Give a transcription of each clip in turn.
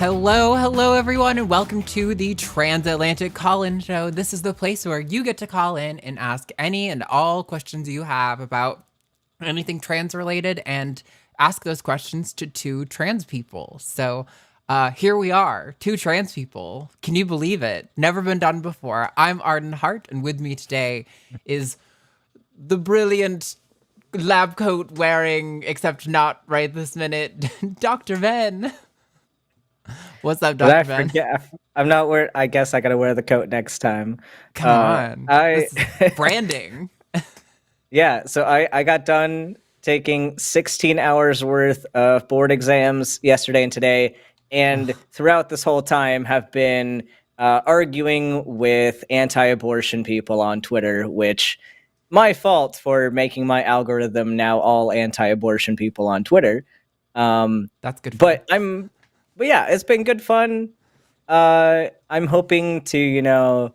Hello everyone, and welcome to the Transatlantic Call-In Show. This is the place where you get to call in and ask any and all questions you have about anything trans-related and ask those questions to two trans people. So here we are, two trans people. Can you believe it? Never been done before. I'm Arden Hart, and with me today is the brilliant lab coat wearing, except not right this minute, Dr. Ben. What's up, Dr. Ben? I'm not wearing. I guess I gotta wear the coat next time. Come on. This is branding. Yeah, so I got done taking 16 hours worth of board exams yesterday and today, and throughout this whole time have been arguing with anti-abortion people on Twitter, which my fault for making my algorithm now all anti-abortion people on Twitter. That's good. But yeah, it's been good fun. I'm hoping to,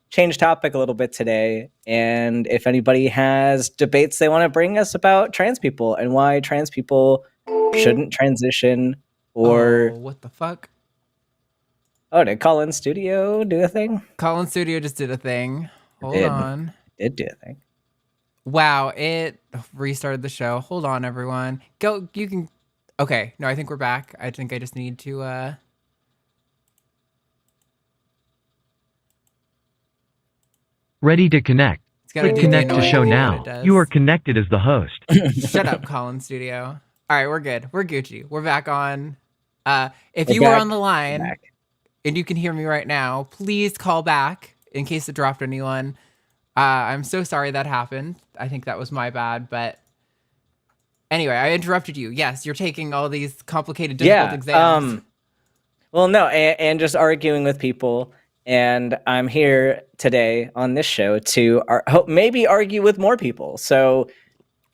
change topic a little bit today. And if anybody has debates they want to bring us about trans people and why trans people shouldn't transition or... what the fuck? Oh, did Call-In Studio do a thing? Call-In Studio just did a thing. Hold on. It did do a thing. Wow, it restarted the show. Hold on, everyone. Go, you can... Okay, no, I think we're back. I think I just need to, Ready to connect. Click connect to show now. You are connected as the host. Shut up, Call-In Studio. All right, we're good. We're Gucci. We're back on. If you were on the line and you can hear me right now, please call back in case it dropped anyone. I'm so sorry that happened. I think that was my bad, but anyway, I interrupted you. Yes, you're taking all these complicated, difficult exams. Well, no, and just arguing with people. And I'm here today on this show to maybe argue with more people. So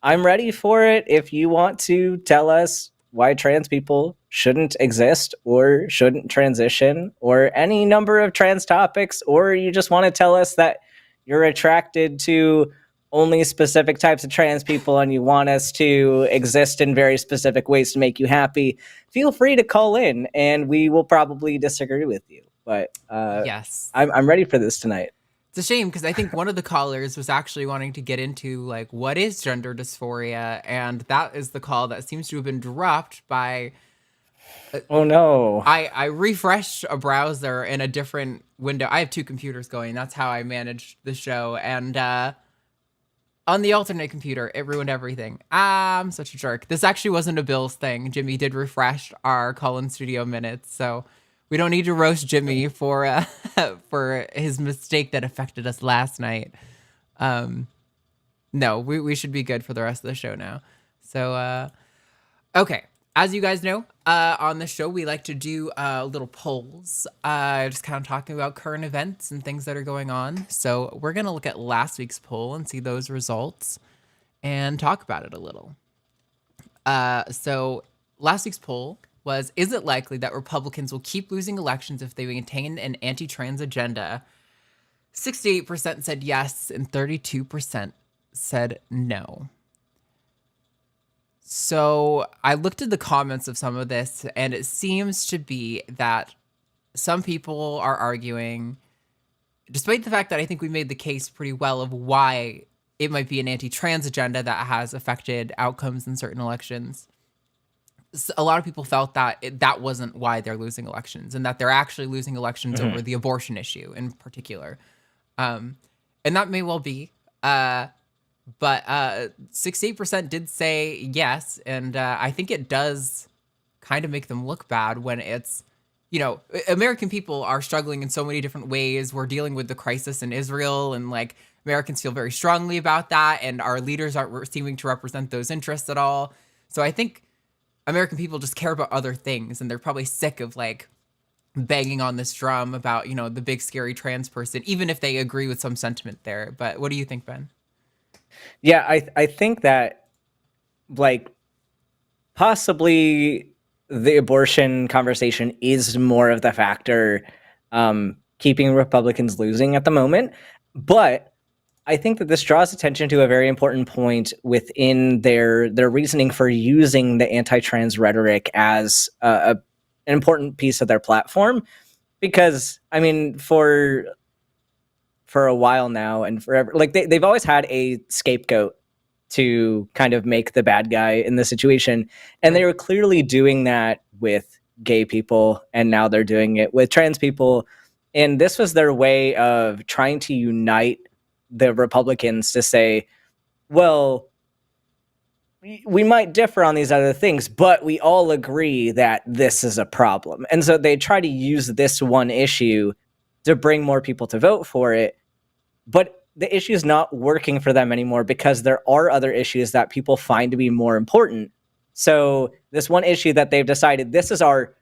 I'm ready for it. If you want to tell us why trans people shouldn't exist or shouldn't transition or any number of trans topics, or you just want to tell us that you're attracted to only specific types of trans people and you want us to exist in very specific ways to make you happy, feel free to call in and we will probably disagree with you. But yes, I'm ready for this tonight. It's a shame because I think one of the callers was actually wanting to get into like what is gender dysphoria, and that is the call that seems to have been dropped by. Oh no! I refreshed a browser in a different window. I have two computers going. That's how I manage the show, and on the alternate computer, it ruined everything. I'm such a jerk. This actually wasn't a Bill's thing. Jimmy did refresh our Call-In Studio minutes, so. We don't need to roast Jimmy for his mistake that affected us last night. No, we should be good for the rest of the show now. So, okay. As you guys know, on the show, we like to do little polls, just kind of talking about current events and things that are going on. So we're going to look at last week's poll and see those results and talk about it a little. So last week's poll was, is it likely that Republicans will keep losing elections if they maintain an anti-trans agenda? 68% said yes, and 32% said no. So I looked at the comments of some of this, and it seems to be that some people are arguing, despite the fact that I think we made the case pretty well of why it might be an anti-trans agenda that has affected outcomes in certain elections. A lot of people felt that that wasn't why they're losing elections, and that they're actually losing elections over the abortion issue in particular. And that may well be, but 68% did say yes, and I think it does kind of make them look bad when it's, American people are struggling in so many different ways. We're dealing with the crisis in Israel, and like Americans feel very strongly about that, and our leaders aren't seeming to represent those interests at all. So I think American people just care about other things, and they're probably sick of like banging on this drum about, the big scary trans person, even if they agree with some sentiment there. But what do you think, Ben? Yeah, I think that like possibly the abortion conversation is more of the factor keeping Republicans losing at the moment. But I think that this draws attention to a very important point within their reasoning for using the anti-trans rhetoric as important piece of their platform, because I mean, for a while now and forever, like they've always had a scapegoat to kind of make the bad guy in the situation, and they were clearly doing that with gay people, and now they're doing it with trans people, and this was their way of trying to unite the Republicans to say, well, we might differ on these other things, but we all agree that this is a problem. And so they try to use this one issue to bring more people to vote for it. But the issue is not working for them anymore because there are other issues that people find to be more important. So this one issue that they've decided, this is our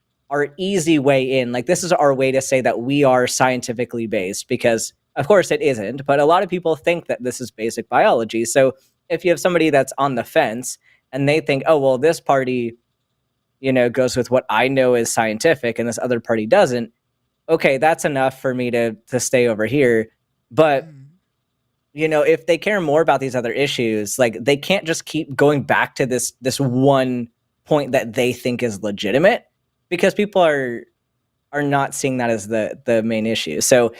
easy way in, like this is our way to say that we are scientifically based, because of course it isn't, but a lot of people think that this is basic biology. So if you have somebody that's on the fence and they think, oh, well, this party, goes with what I know is scientific and this other party doesn't, okay, that's enough for me to stay over here. But, if they care more about these other issues, like they can't just keep going back to this one point that they think is legitimate, because people are not seeing that as the main issue. So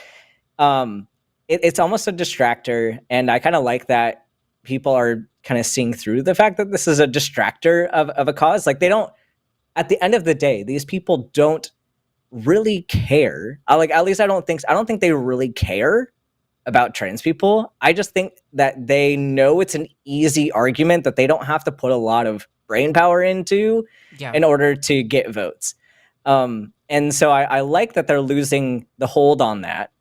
it's almost a distractor. And I kind of like that people are kind of seeing through the fact that this is a distractor of a cause. Like they don't, at the end of the day, these people don't really care. At least I don't think they really care about trans people. I just think that they know it's an easy argument that they don't have to put a lot of brain power into in order to get votes. And so I like that they're losing the hold on that.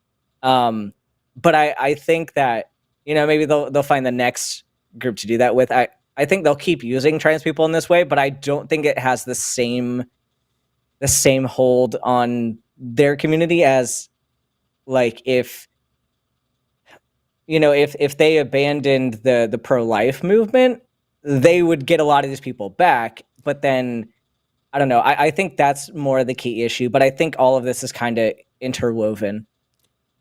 But I think that, maybe they'll find the next group to do that with. I think they'll keep using trans people in this way, but I don't think it has the same hold on their community as, like, if they abandoned the pro-life movement, they would get a lot of these people back. But then, I don't know. I think that's more the key issue, but I think all of this is kind of interwoven.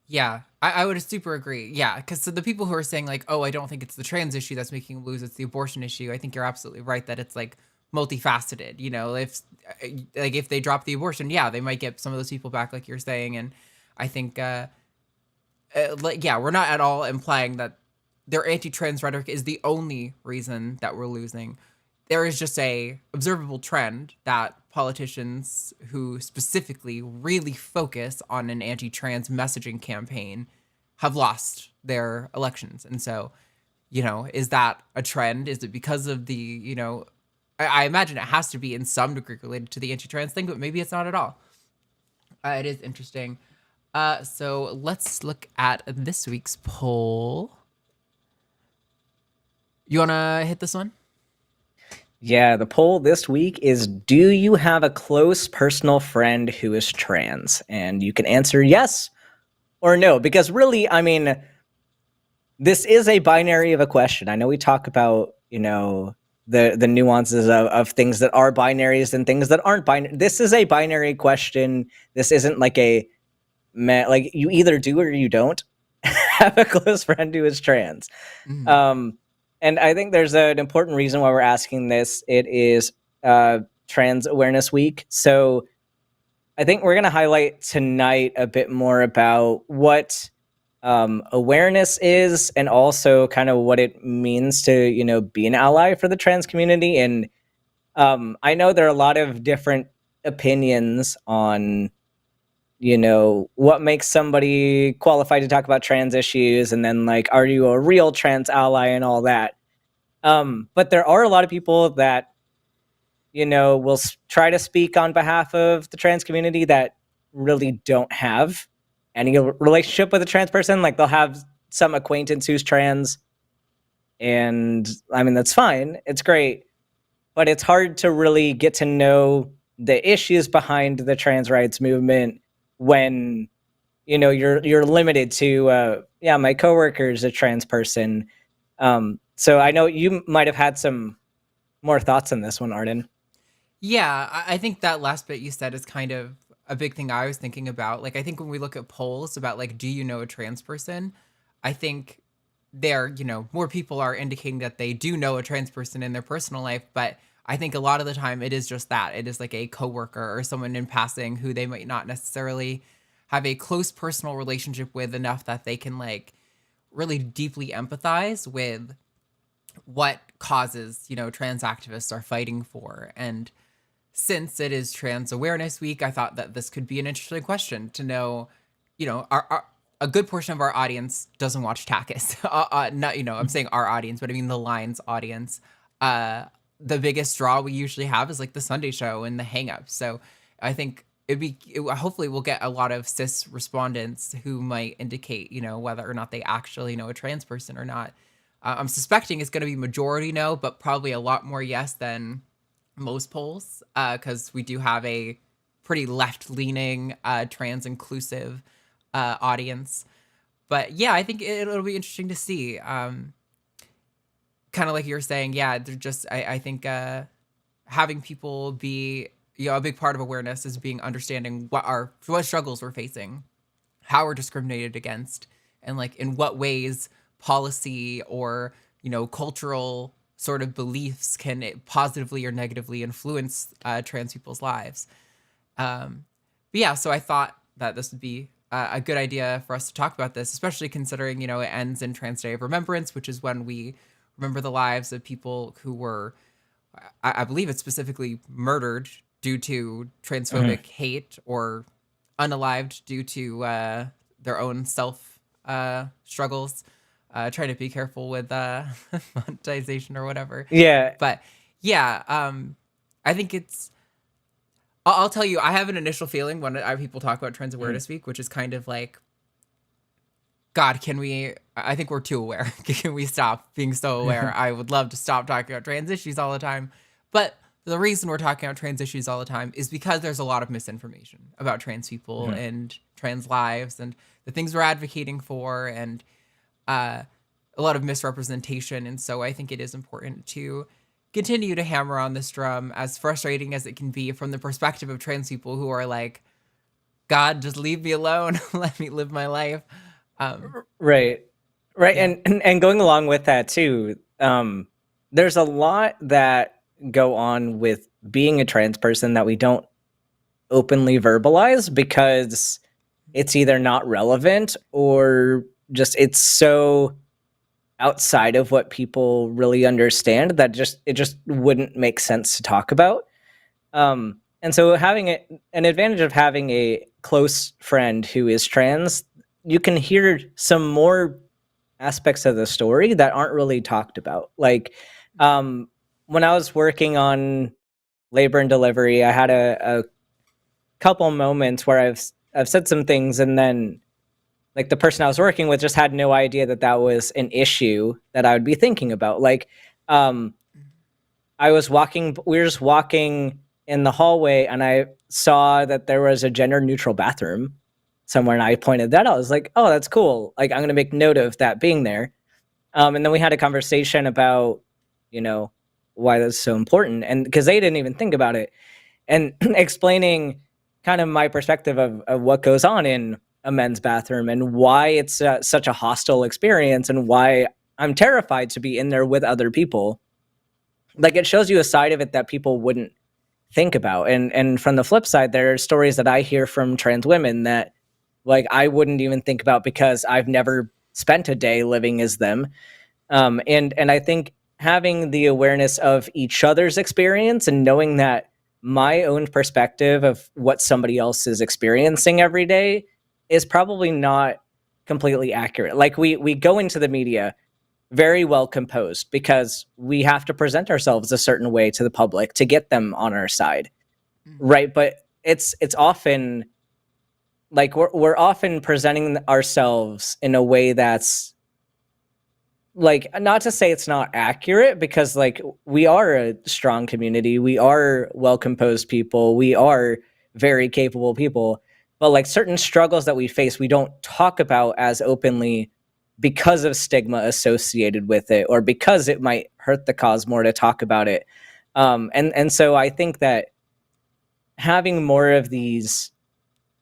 Yeah, I would super agree. Yeah, because so the people who are saying like, oh, I don't think it's the trans issue that's making them lose, it's the abortion issue. I think you're absolutely right that it's like multifaceted. If they drop the abortion, yeah, they might get some of those people back, like you're saying. And I think, we're not at all implying that their anti-trans rhetoric is the only reason that we're losing. There is just a observable trend that politicians who specifically really focus on an anti-trans messaging campaign have lost their elections. And so, is that a trend? Is it because of the, I imagine it has to be in some degree related to the anti-trans thing, but maybe it's not at all. It is interesting. So let's look at this week's poll. You want to hit this one? Yeah, the poll this week is, do you have a close personal friend who is trans? And you can answer yes or no, because really, I mean, this is a binary of a question. I know we talk about, the nuances of things that are binaries and things that aren't binary. This is a binary question. This isn't like you either do or you don't have a close friend who is trans. Mm-hmm. And I think there's an important reason why we're asking this. It is Trans Awareness Week. So I think we're going to highlight tonight a bit more about what awareness is, and also kind of what it means to, be an ally for the trans community. And I know there are a lot of different opinions on, what makes somebody qualified to talk about trans issues, and then like, are you a real trans ally and all that? But there are a lot of people that, will try to speak on behalf of the trans community that really don't have any relationship with a trans person. Like they'll have some acquaintance who's trans, and I mean, that's fine. It's great, but it's hard to really get to know the issues behind the trans rights movement when, you're limited to, my coworker is a trans person. So I know you might have had some more thoughts on this one, Arden. Yeah, I think that last bit you said is kind of a big thing I was thinking about. Like, I think when we look at polls about like, do you know a trans person? I think more people are indicating that they do know a trans person in their personal life, but I think a lot of the time it is just that. It is like a coworker or someone in passing who they might not necessarily have a close personal relationship with enough that they can like really deeply empathize with what causes, trans activists are fighting for. And since it is Trans Awareness Week, I thought that this could be an interesting question to know, a good portion of our audience doesn't watch Takis. Not, I'm saying our audience, but I mean the Line's audience. The biggest draw we usually have is like the Sunday show and the hang up. So I think hopefully we'll get a lot of cis respondents who might indicate, whether or not they actually know a trans person or not. I'm suspecting it's going to be majority no, but probably a lot more yes than most polls, because we do have a pretty left-leaning, trans-inclusive audience. But yeah, I think it'll be interesting to see. Kind of like you were saying, yeah, they're just, I think having people be, a big part of awareness is understanding what struggles we're facing, how we're discriminated against, and like in what ways policy or, cultural sort of beliefs can positively or negatively influence trans people's lives. But yeah, so I thought that this would be a good idea for us to talk about this, especially considering, it ends in Trans Day of Remembrance, which is when we remember the lives of people who were, I believe it's specifically murdered due to transphobic hate or unalived due to their own self struggles. Trying to be careful with monetization or whatever. Yeah. But yeah, I think it's, I'll tell you, I have an initial feeling when people talk about Trans Awareness Week, which is kind of like, God, I think we're too aware. Can we stop being so aware? I would love to stop talking about trans issues all the time. But the reason we're talking about trans issues all the time is because there's a lot of misinformation about trans people and trans lives and the things we're advocating for, and a lot of misrepresentation. And so I think it is important to continue to hammer on this drum, as frustrating as it can be from the perspective of trans people who are like, God, just leave me alone. Let me live my life. Right. Yeah. And going along with that too, there's a lot that go on with being a trans person that we don't openly verbalize because it's either not relevant or just it's so outside of what people really understand that it just wouldn't make sense to talk about. And so having an advantage of having a close friend who is trans, you can hear some more aspects of the story that aren't really talked about. Like when I was working on labor and delivery, I had a couple moments where I've said some things, and then like the person I was working with just had no idea that was an issue that I would be thinking about. Like we were just walking in the hallway, and I saw that there was a gender neutral bathroom somewhere, and I pointed that out. I was like, oh, that's cool. Like, I'm going to make note of that being there. And then we had a conversation about, why that's so important. And because they didn't even think about it, and explaining kind of my perspective of what goes on in a men's bathroom and why it's such a hostile experience and why I'm terrified to be in there with other people. Like, it shows you a side of it that people wouldn't think about. And from the flip side, there are stories that I hear from trans women that like I wouldn't even think about because I've never spent a day living as them. And I think having the awareness of each other's experience and knowing that my own perspective of what somebody else is experiencing every day is probably not completely accurate. Like we go into the media very well composed because we have to present ourselves a certain way to the public to get them on our side. Right. But it's often like we're often presenting ourselves in a way that's like, not to say it's not accurate, because like we are a strong community, we are well composed people, we are very capable people, but like certain struggles that we face, we don't talk about as openly because of stigma associated with it, or because it might hurt the cause more to talk about it. And so I think that having more of these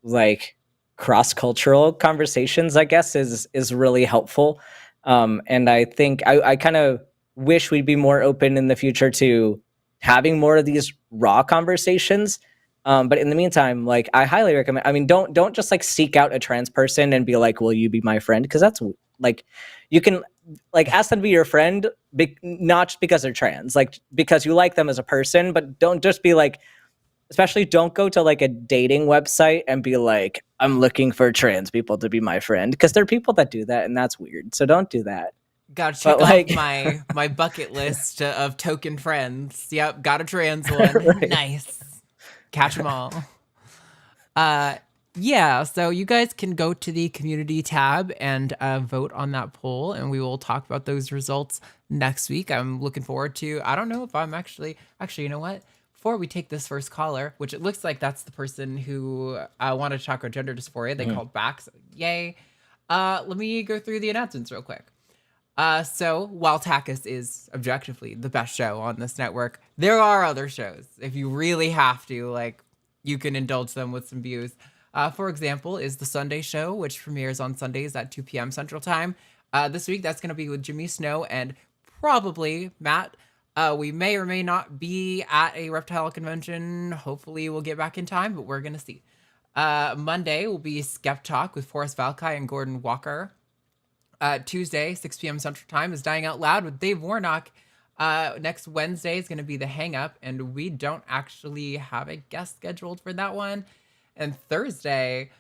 like cross-cultural conversations, I guess, is really helpful. And I think I kind of wish we'd be more open in the future to having more of these raw conversations. But in the meantime, like, I highly recommend, I mean, don't just like seek out a trans person and be like, will you be my friend? Because that's like, you can like ask them to be your friend, not just because they're trans, like because you like them as a person, but don't just be like, especially don't go to like a dating website and be like, I'm looking for trans people to be my friend, because there are people that do that and that's weird. So don't do that. Gotta check off my bucket list of token friends. Yep, got a trans one. Right. Nice. Catch them all. Yeah, so you guys can go to the community tab and vote on that poll, and we will talk about those results next week. I'm looking forward to, I don't know if I'm actually, you know what? Before we take this first caller, which it looks like that's the person who wanted to talk about gender dysphoria, they called back, so yay. Let me go through the announcements real quick. So while Takis is objectively the best show on this network, there are other shows. If you really have to, like, you can indulge them with some views. For example, is the Sunday show, which premieres on Sundays at 2 p.m. Central Time. This week, that's going to be with Jimmy Snow and probably Matt. We may or may not be at a reptile convention. Hopefully we'll get back in time, but we're going to see. Monday will be Skeptalk with Forrest Valkai and Gordon Walker. Tuesday, 6 p.m. Central Time, is Dying Out Loud with Dave Warnock. Next Wednesday is going to be The Hang Up, and we don't actually have a guest scheduled for that one. And Thursday,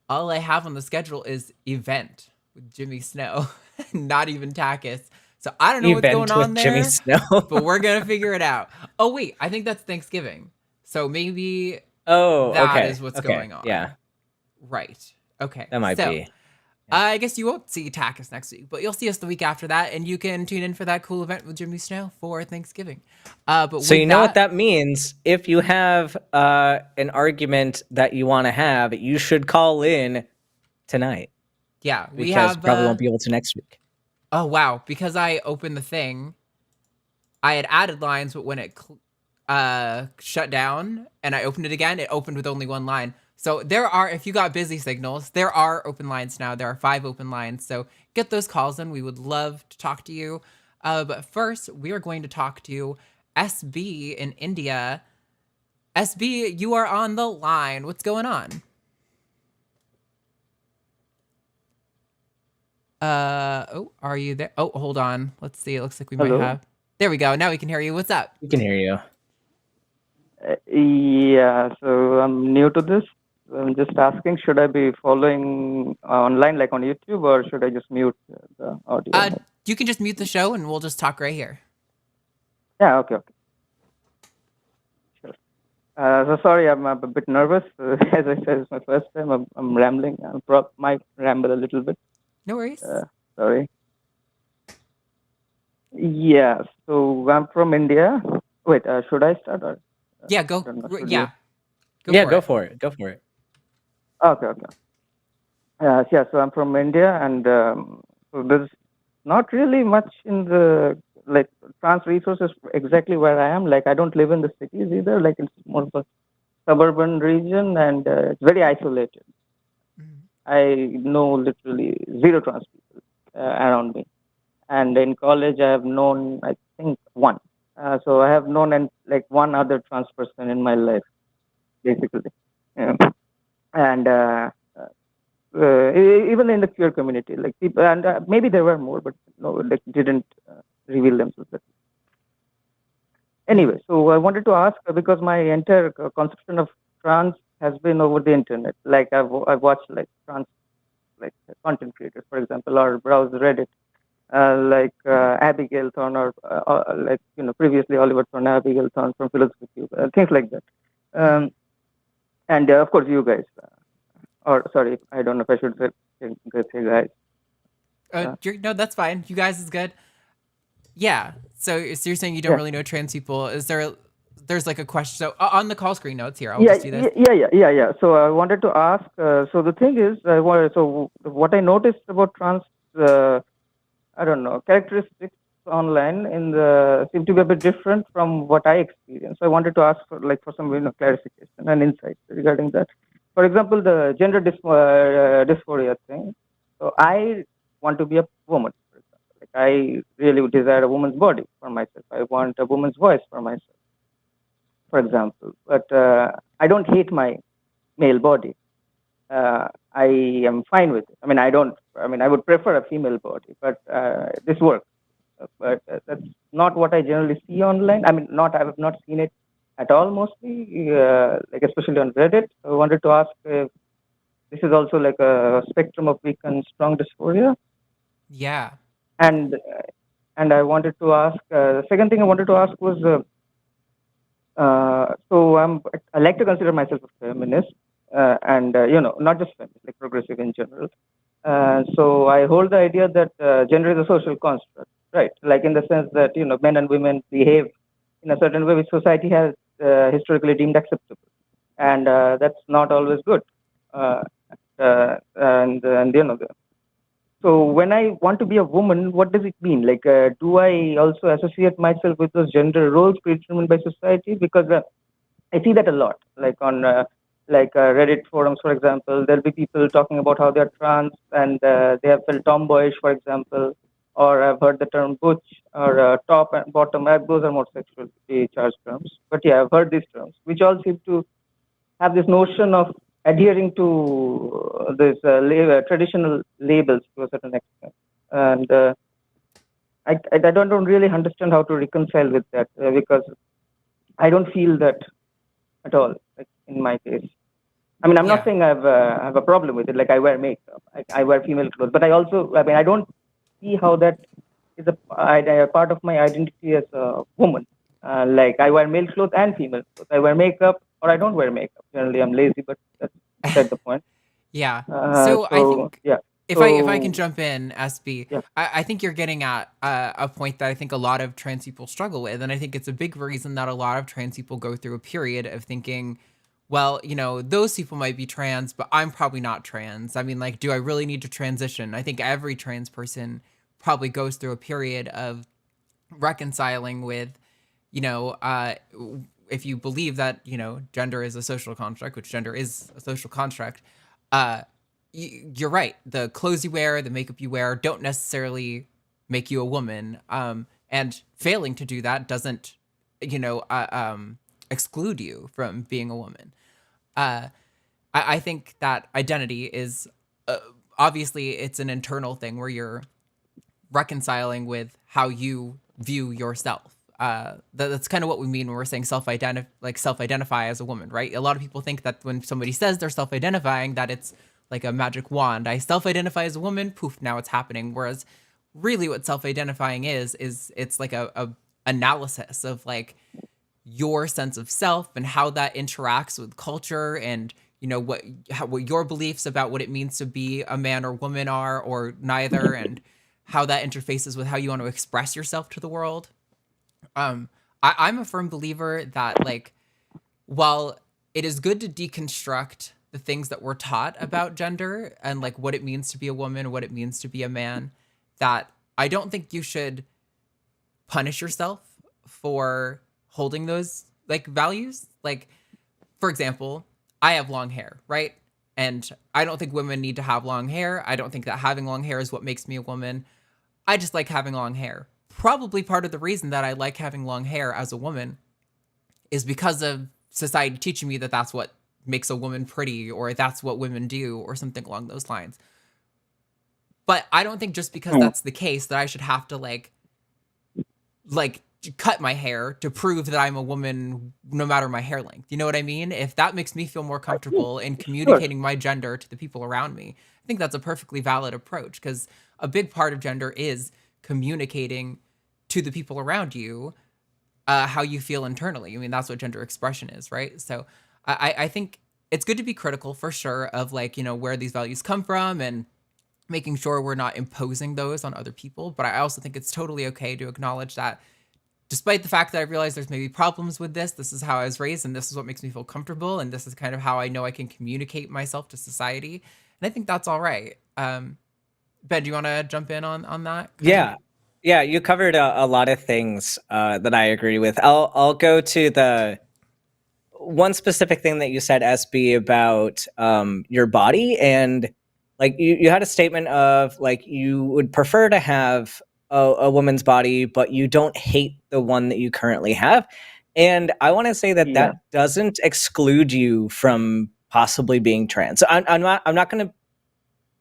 all I have on the schedule is Event with Jimmy Snow, not even Takis. So I don't know what's going on there, Jimmy Snow. But we're going to figure it out. Oh, wait, I think that's Thanksgiving. So maybe that is what's going on. Yeah. Right. Okay. That might be. I guess you won't see Takis next week, but you'll see us the week after that, and you can tune in for that cool event with Jimmy Snow for Thanksgiving. But so you know what that means? If you have an argument that you want to have, you should call in tonight. Yeah, we probably won't be able to next week. Oh wow! Because I opened the thing, I had added lines, but when it shut down and I opened it again, it opened with only one line. So there are, if you got busy signals, there are open lines now. There are 5 open lines. So get those calls in. We would love to talk to you. But first, we are going to talk to SB in India. SB, you are on the line. What's going on? Are you there? Oh, hold on. Let's see. It looks like we might have. There we go. Now we can hear you. What's up? We can hear you. Yeah, so I'm new to this. I'm just asking, should I be following online, like on YouTube, or should I just mute the audio? You can just mute the show and we'll just talk right here. Yeah, okay. Sure. So sorry, I'm a bit nervous. As I said, it's my first time. I'm rambling. I might ramble a little bit. No worries. Sorry. Yeah, so I'm from India. Wait, should I start? Or, yeah, go. Yeah. Go for it. Go for it. Okay. Yeah, so I'm from India, and so there's not really much in the like trans resources exactly where I am. Like I don't live in the cities either. Like it's more of a suburban region, and it's very isolated. I know literally 0 trans people around me, and in college I have known I think 1. So I have known like 1 other trans person in my life, basically. And even in the queer community, like people, and maybe there were more, but no, like didn't reveal themselves. Anyway, so I wanted to ask because my entire conception of trans has been over the internet. Like I've watched like trans like content creators, for example, or browse Reddit, like Abigail Thorne, or like previously Oliver Thorne, Abigail Thorne from Philosophy Tube, things like that. And of course, you guys, or sorry, I don't know if I should say guys. No, that's fine. You guys is good. Yeah. So you're saying you don't really know trans people. There's like a question. So on the call screen notes here, I'll just do this. Yeah. So I wanted to ask. So the thing is, so what I noticed about trans, I don't know, characteristics online seem to be a bit different from what I experienced. So I wanted to ask for some clarification and insight regarding that. For example, the gender dysphoria thing. So I want to be a woman. For example. Like I really desire a woman's body for myself. I want a woman's voice for myself. for example. But I don't hate my male body. I am fine with it. I mean, I would prefer a female body, but this works. But that's not what I generally see online. I mean, I have not seen it at all, mostly, like especially on Reddit. I wanted to ask if this is also like a spectrum of weak and strong dysphoria. Yeah. And I wanted to ask, the second thing I wanted to ask was, so I like to consider myself a feminist, and not just feminist, like progressive in general. So I hold the idea that gender is a social construct, right? Like in the sense that men and women behave in a certain way which society has historically deemed acceptable, and that's not always good. And so when I want to be a woman, what does it mean? Like, do I also associate myself with those gender roles predetermined by society? Because I see that a lot, like on Reddit forums, for example. There'll be people talking about how they're trans and they have felt tomboyish, for example, or I've heard the term butch or top and bottom. Those are more sexually charged terms. But yeah, I've heard these terms, which all seem to have this notion of adhering to this traditional labels to a certain extent. And I don't really understand how to reconcile with that because I don't feel that at all, like in my case. I mean, I'm not saying I have a problem with it. Like I wear makeup, I wear female clothes, but I don't see how that is a part of my identity as a woman. Like I wear male clothes and female clothes. I wear makeup or I don't wear makeup. Generally, I'm lazy, but that's beside the point. Yeah. So I think if I can jump in, SB, Yeah. I think you're getting at a point that I think a lot of trans people struggle with, and I think it's a big reason that a lot of trans people go through a period of thinking, well, those people might be trans, but I'm probably not trans. I mean, like, do I really need to transition? I think every trans person probably goes through a period of reconciling with, if you believe that, gender is a social construct, which gender is a social construct, you're right. The clothes you wear, the makeup you wear don't necessarily make you a woman. And failing to do that doesn't, exclude you from being a woman. I think that identity is obviously it's an internal thing where you're reconciling with how you view yourself. That's kind of what we mean when we're saying self-identify as a woman, right? A lot of people think that when somebody says they're self-identifying, that it's like a magic wand. I self-identify as a woman, poof, now it's happening. Whereas really what self-identifying is it's like a analysis of like your sense of self and how that interacts with culture and what your beliefs about what it means to be a man or woman are, or neither, and how that interfaces with how you want to express yourself to the world. I'm a firm believer that, like, while it is good to deconstruct the things that we're taught about gender and like what it means to be a woman, what it means to be a man, that I don't think you should punish yourself for holding those like values. Like, for example, I have long hair, right? And I don't think women need to have long hair. I don't think that having long hair is what makes me a woman. I just like having long hair. Probably part of the reason that I like having long hair as a woman is because of society teaching me that that's what makes a woman pretty, or that's what women do, or something along those lines. But I don't think just because that's the case that I should have to like cut my hair to prove that I'm a woman no matter my hair length. You know what I mean? If that makes me feel more comfortable in communicating my gender to the people around me, I think that's a perfectly valid approach, because a big part of gender is communicating to the people around you how you feel internally. I mean, that's what gender expression is, right? So I think it's good to be critical for sure of like, where these values come from and making sure we're not imposing those on other people. But I also think it's totally okay to acknowledge that despite the fact that I realize there's maybe problems with this is how I was raised, and this is what makes me feel comfortable, and this is kind of how I know I can communicate myself to society. And I think that's all right. Ben, do you want to jump in on that? Yeah, you covered a lot of things that I agree with. I'll go to the one specific thing that you said, SB, about your body, and like you had a statement of like you would prefer to have a woman's body, but you don't hate the one that you currently have. And I want to say that Yeah. that doesn't exclude you from possibly being trans. So I'm not going to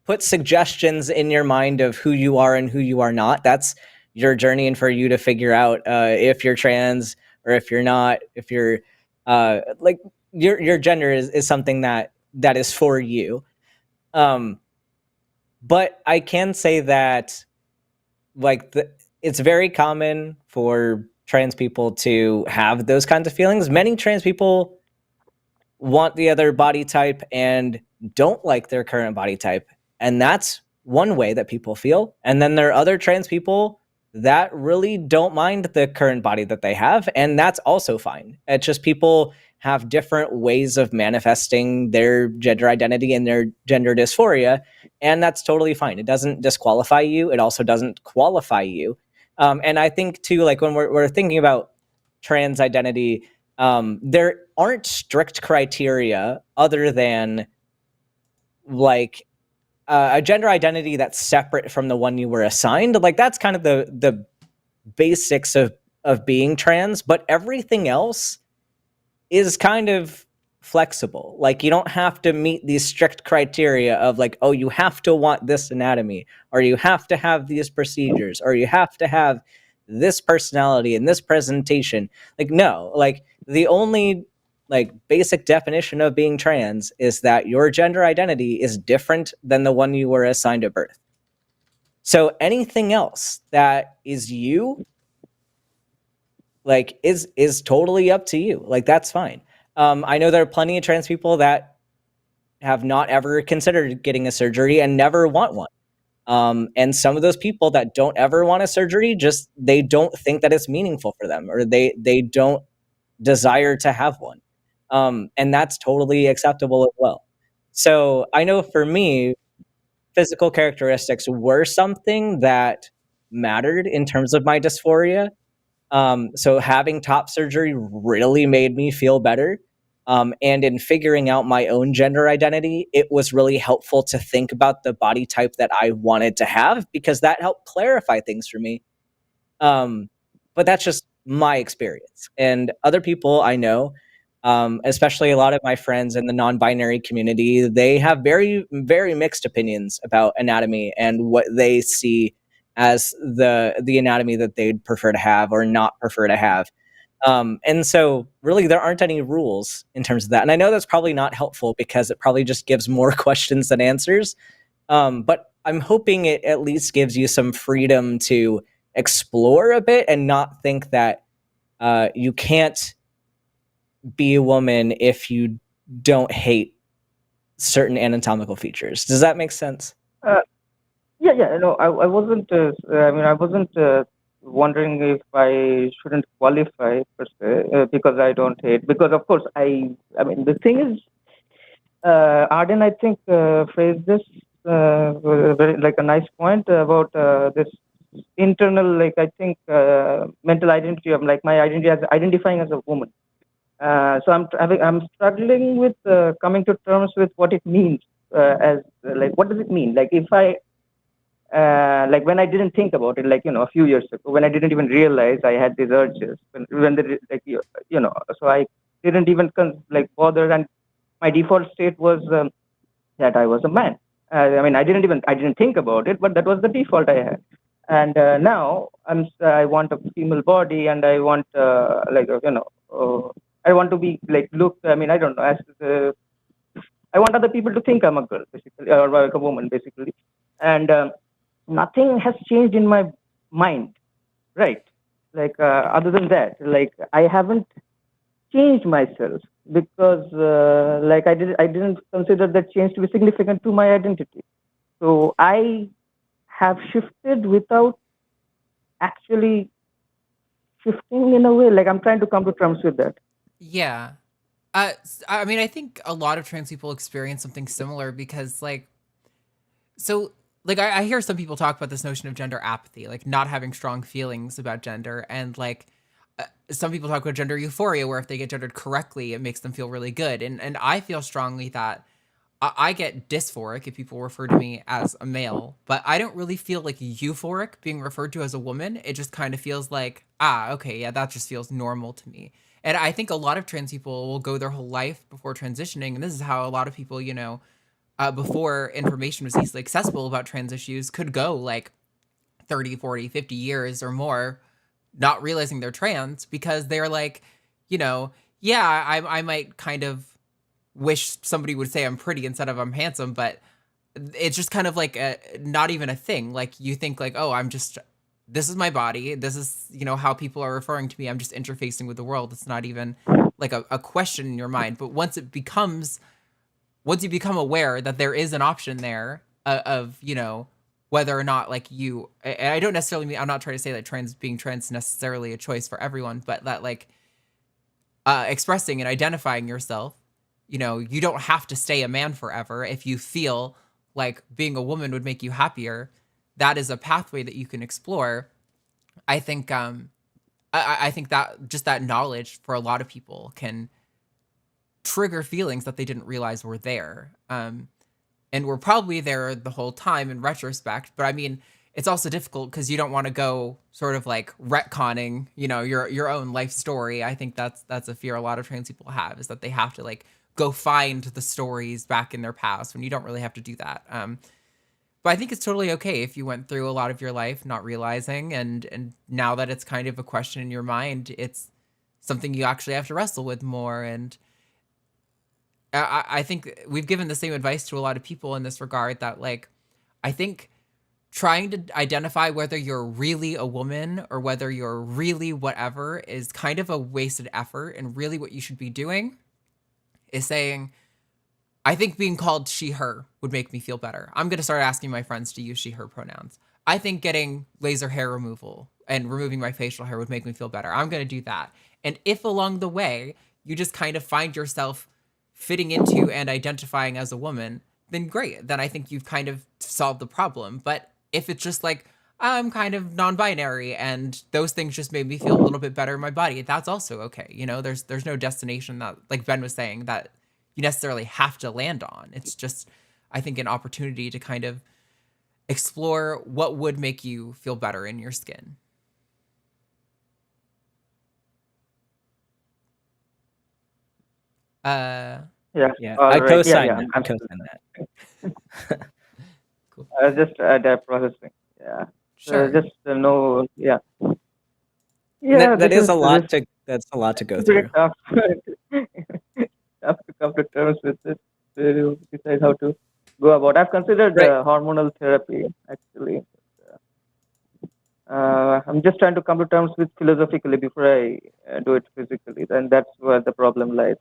put suggestions in your mind of who you are and who you are not. That's your journey, and for you to figure out if you're trans or if you're not, if you're like your gender is something that is for you. But I can say that like it's very common for trans people to have those kinds of feelings. Many trans people want the other body type and don't like their current body type. And that's one way that people feel. And then there are other trans people that really don't mind the current body that they have. And that's also fine. It's just people have different ways of manifesting their gender identity and their gender dysphoria. And that's totally fine. It doesn't disqualify you. It also doesn't qualify you. And I think too, like when we're thinking about trans identity, there aren't strict criteria other than like a gender identity that's separate from the one you were assigned. Like that's kind of the basics of being trans, but everything else is kind of flexible. Like you don't have to meet these strict criteria of like, oh, you have to want this anatomy, or you have to have these procedures, or you have to have this personality and this presentation. Like no, like the only like basic definition of being trans is that your gender identity is different than the one you were assigned at birth. So anything else that is you, like is totally up to you. Like that's fine. I know there are plenty of trans people that have not ever considered getting a surgery and never want one. And some of those people that don't ever want a surgery, just they don't think that it's meaningful for them, or they don't desire to have one. And that's totally acceptable as well. So I know for me, physical characteristics were something that mattered in terms of my dysphoria. So having top surgery really made me feel better. And in figuring out my own gender identity, it was really helpful to think about the body type that I wanted to have, because that helped clarify things for me. But that's just my experience. And other people I know, especially a lot of my friends in the non-binary community, they have very, very mixed opinions about anatomy and what they see as the anatomy that they'd prefer to have or not prefer to have. And so really there aren't any rules in terms of that. And I know that's probably not helpful because it probably just gives more questions than answers. But I'm hoping it at least gives you some freedom to explore a bit and not think that you can't be a woman if you don't hate certain anatomical features. Does that make sense? Yeah. No, I wasn't. I wasn't wondering if I shouldn't qualify per se because I don't hate. Because of course the thing is, Arden, I think phrased this very like a nice point about this internal, like I think mental identity of like my identity as identifying as a woman. So I'm struggling with coming to terms with what it means as like what does it mean? Like if I like when I didn't think about it, like a few years ago, when I didn't even realize I had these urges, when the like so I didn't even bother, and my default state was that I was a man. I didn't think about it, but that was the default I had. And now I want a female body, and I want I want to be like looked. I don't know. I want other people to think I'm a girl, basically, or like a woman, basically. And nothing has changed in my mind, right? Like other than that, like I haven't changed myself because like I didn't consider that change to be significant to my identity. So I have shifted without actually shifting in a way. Like I'm trying to come to terms with that. Yeah. I think a lot of trans people experience something similar because I hear some people talk about this notion of gender apathy, like not having strong feelings about gender. And some people talk about gender euphoria, where if they get gendered correctly, it makes them feel really good. And I feel strongly that I get dysphoric if people refer to me as a male, but I don't really feel like euphoric being referred to as a woman. It just kind of feels like, okay, yeah, that just feels normal to me. And I think a lot of trans people will go their whole life before transitioning. And this is how a lot of people, before information was easily accessible about trans issues, could go like 30, 40, 50 years or more not realizing they're trans because they're like, I might kind of wish somebody would say I'm pretty instead of I'm handsome, but it's just kind of like not even a thing. Like you think like, oh, this is my body. This is, how people are referring to me. I'm just interfacing with the world. It's not even like a question in your mind. But once you become aware that there is an option there of, whether or not like I don't necessarily mean, I'm not trying to say that being trans is necessarily a choice for everyone, but that like expressing and identifying yourself, you don't have to stay a man forever. If you feel like being a woman would make you happier, that is a pathway that you can explore. I think I think that just that knowledge for a lot of people can trigger feelings that they didn't realize were there. And we're probably there the whole time in retrospect, but I mean, it's also difficult because you don't want to go sort of like retconning, your own life story. I think that's a fear a lot of trans people have, is that they have to like go find the stories back in their past when you don't really have to do that. But I think it's totally okay if you went through a lot of your life not realizing, and now that it's kind of a question in your mind, it's something you actually have to wrestle with more. And I think we've given the same advice to a lot of people in this regard, that like, I think trying to identify whether you're really a woman or whether you're really whatever is kind of a wasted effort. And really what you should be doing is saying, I think being called she, her would make me feel better. I'm going to start asking my friends to use she, her pronouns. I think getting laser hair removal and removing my facial hair would make me feel better. I'm going to do that. And if along the way you just kind of find yourself fitting into and identifying as a woman, then great. Then I think you've kind of solved the problem. But if it's just like, I'm kind of non-binary and those things just made me feel a little bit better in my body, that's also okay. There's no destination that, like Ben was saying, that you necessarily have to land on. It's just, I think, an opportunity to kind of explore what would make you feel better in your skin. Yeah, All I right. co-sign Yeah, that. I co-sign that. Cool. Just that processing. Yeah. Sure. Just no. Yeah. Yeah. That's a lot to go through. Tough. Tough to come to terms with it, to decide how to go about. I've considered hormonal therapy actually. I'm just trying to come to terms with philosophically before I do it physically, and that's where the problem lies.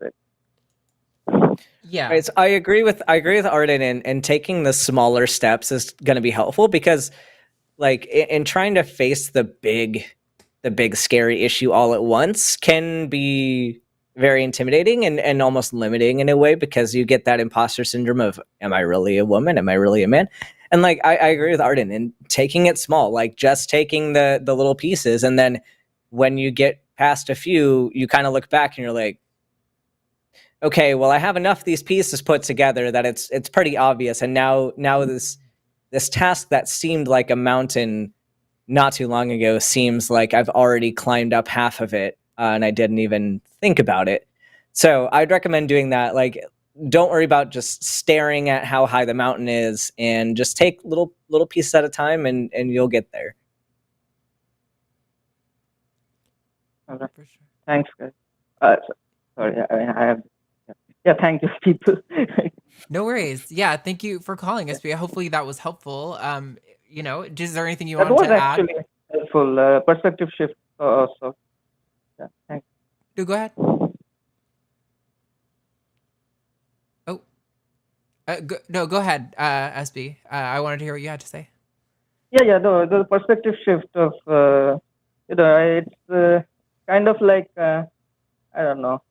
Yeah. Right, so I agree with Arden, and taking the smaller steps is going to be helpful, because like in trying to face the big scary issue all at once can be very intimidating and almost limiting in a way, because you get that imposter syndrome of, am I really a woman? Am I really a man? And like, I agree with Arden, and taking it small, like just taking the little pieces. And then when you get past a few, you kind of look back and you're like, okay, well, I have enough of these pieces put together that it's pretty obvious. And now this task that seemed like a mountain not too long ago seems like I've already climbed up half of it, and I didn't even think about it. So I'd recommend doing that. Like, don't worry about just staring at how high the mountain is, and just take little pieces at a time, and you'll get there. Okay. For sure. Thanks, guys. Sorry, I have. Yeah, thank you, people. No worries. Yeah, thank you for calling us. Hopefully that was helpful. Is there anything you want to add? That was actually helpful. Perspective shift also. Yeah, thanks. No, go ahead. Oh. Go ahead, SB. I wanted to hear what you had to say. Yeah. The perspective shift of, it's kind of like, I don't know,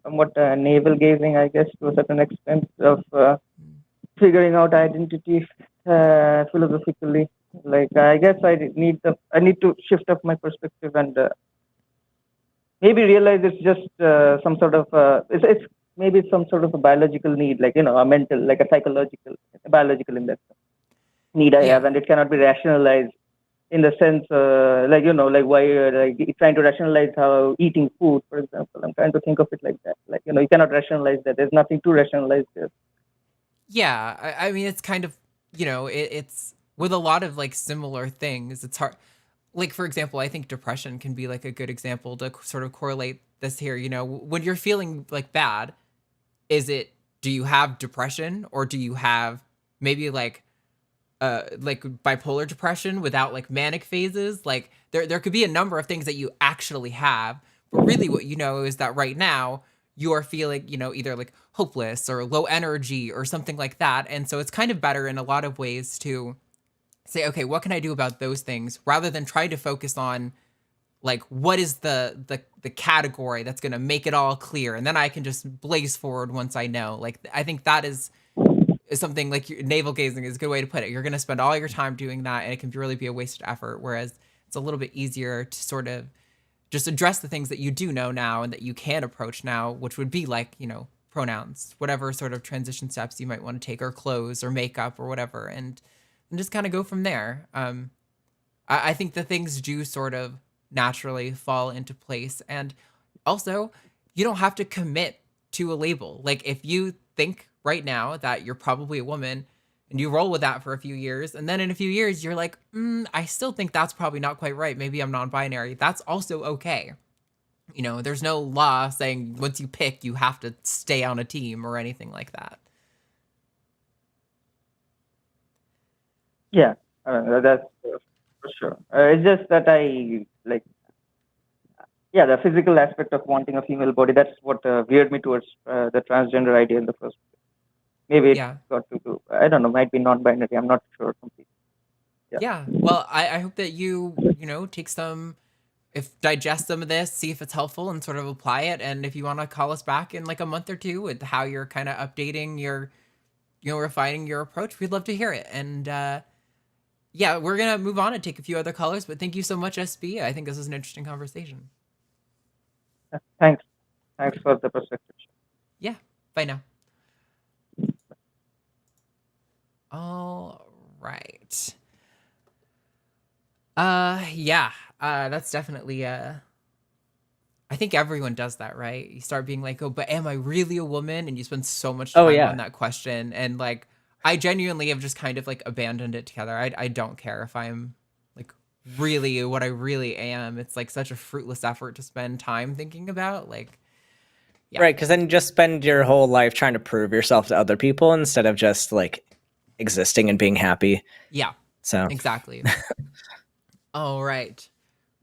somewhat navel gazing, I guess, to a certain extent, of figuring out identity philosophically. Like, I guess I need to shift up my perspective and maybe realize it's just some sort of it's maybe some sort of a biological need, like a mental, like a psychological, biological in that sense, need I have, and it cannot be rationalized in the sense, like why, like trying to rationalize how eating food, for example. I'm trying to think of it like that. Like, you cannot rationalize that. There's nothing to rationalize there. Yeah, I mean, it's kind of, it's with a lot of like similar things. It's hard. Like, for example, I think depression can be like a good example to sort of correlate this here. When you're feeling like bad, do you have depression, or do you have maybe like bipolar depression without like manic phases? Like there could be a number of things that you actually have, but really what you know is that right now you're feeling, either like hopeless or low energy or something like that. And so it's kind of better in a lot of ways to say, okay, what can I do about those things, rather than try to focus on like what is the category that's going to make it all clear, and then I can just blaze forward once I know. Like I think that is something like navel gazing is a good way to put it. You're going to spend all your time doing that, and it can really be a wasted effort. Whereas it's a little bit easier to sort of just address the things that you do know now and that you can approach now, which would be like, pronouns, whatever sort of transition steps you might want to take, or clothes or makeup or whatever, and just kind of go from there. I think the things do sort of naturally fall into place. And also, you don't have to commit to a label. Like if you think right now that you're probably a woman and you roll with that for a few years, and then in a few years you're like, I still think that's probably not quite right. Maybe I'm non-binary. That's also okay. There's no law saying once you pick, you have to stay on a team or anything like that. Yeah, that's for sure. It's just that I like, the physical aspect of wanting a female body. That's what veered me towards the transgender idea in the first place. Maybe it's got to do, I don't know, might be non-binary. I'm not sure completely. Yeah. Well, I hope that you, take digest some of this, see if it's helpful, and sort of apply it. And if you want to call us back in like a month or two with how you're kind of updating your, refining your approach, we'd love to hear it. And we're going to move on and take a few other callers, but thank you so much, SB. I think this was an interesting conversation. Thanks for the perspective. Yeah. Bye now. All right. That's definitely I think everyone does that, right? You start being like, oh, but am I really a woman? And you spend so much time on that question. And like, I genuinely have just kind of like abandoned it together. I don't care if I'm like really what I really am. It's like such a fruitless effort to spend time thinking about. Like, yeah. Right, because then you just spend your whole life trying to prove yourself to other people instead of just like existing and being happy. Yeah. So exactly. All right.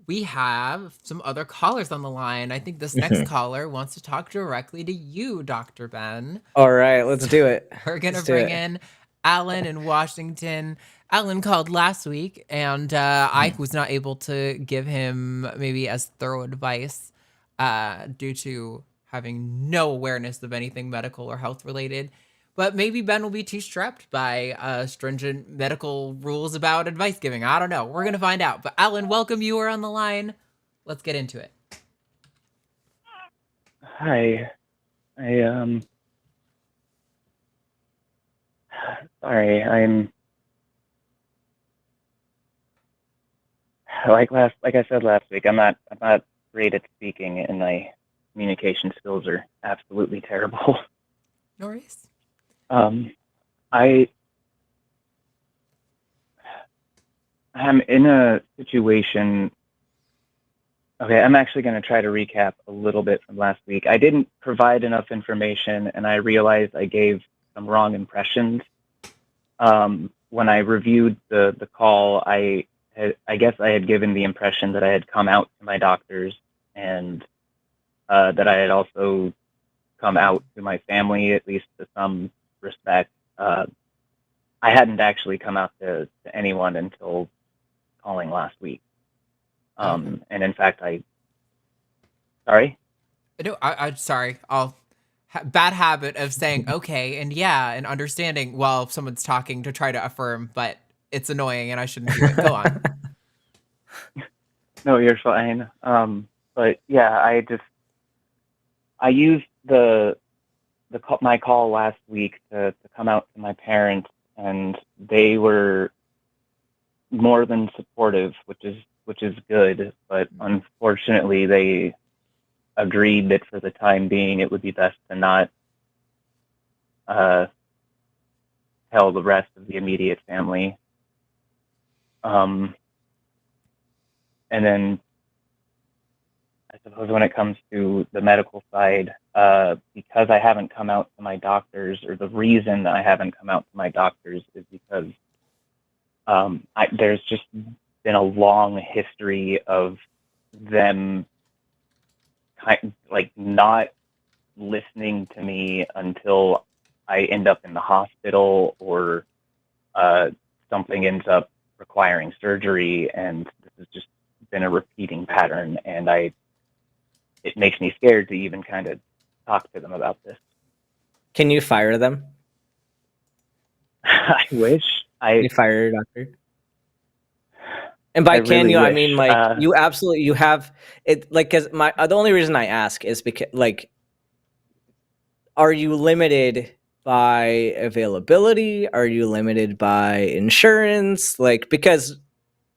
We have some other callers on the line. I think this next caller wants to talk directly to you, Dr. Ben. All right, let's do it. We're going to bring in Alan in Washington. Alan called last week, and I was not able to give him maybe as thorough advice due to having no awareness of anything medical or health related. But maybe Ben will be too strapped by stringent medical rules about advice giving. I don't know. We're going to find out. But Alan, welcome. You are on the line. Let's get into it. Hi. Sorry, I'm like I said last week, I'm not great at speaking, and my communication skills are absolutely terrible. No worries. I'm in a situation. Okay, I'm actually going to try to recap a little bit from last week. I didn't provide enough information, and I realized I gave some wrong impressions. When I reviewed the call, I guess I had given the impression that I had come out to my doctors, and that I had also come out to my family, at least to some respect. I hadn't actually come out to anyone until calling last week. And in fact, sorry? No, I'm sorry. Bad habit of saying okay and yeah and understanding while someone's talking to try to affirm, but it's annoying and I shouldn't do it. Go on. No, you're fine. But yeah, I used my call last week to come out to my parents, and they were more than supportive, which is good. But unfortunately, they agreed that for the time being, it would be best to not tell the rest of the immediate family. And then I suppose when it comes to the medical side, because I haven't come out to my doctors, or the reason that I haven't come out to my doctors is because there's just been a long history of them not listening to me until I end up in the hospital, or something ends up requiring surgery, and this has just been a repeating pattern, and it makes me scared to even kind of talk to them about this. Can you fire them? I wish. You fire your doctor? And by really I wish. mean, like, you have it, like, because the only reason I ask is because, like, are you limited by availability? Are you limited by insurance? Like, because,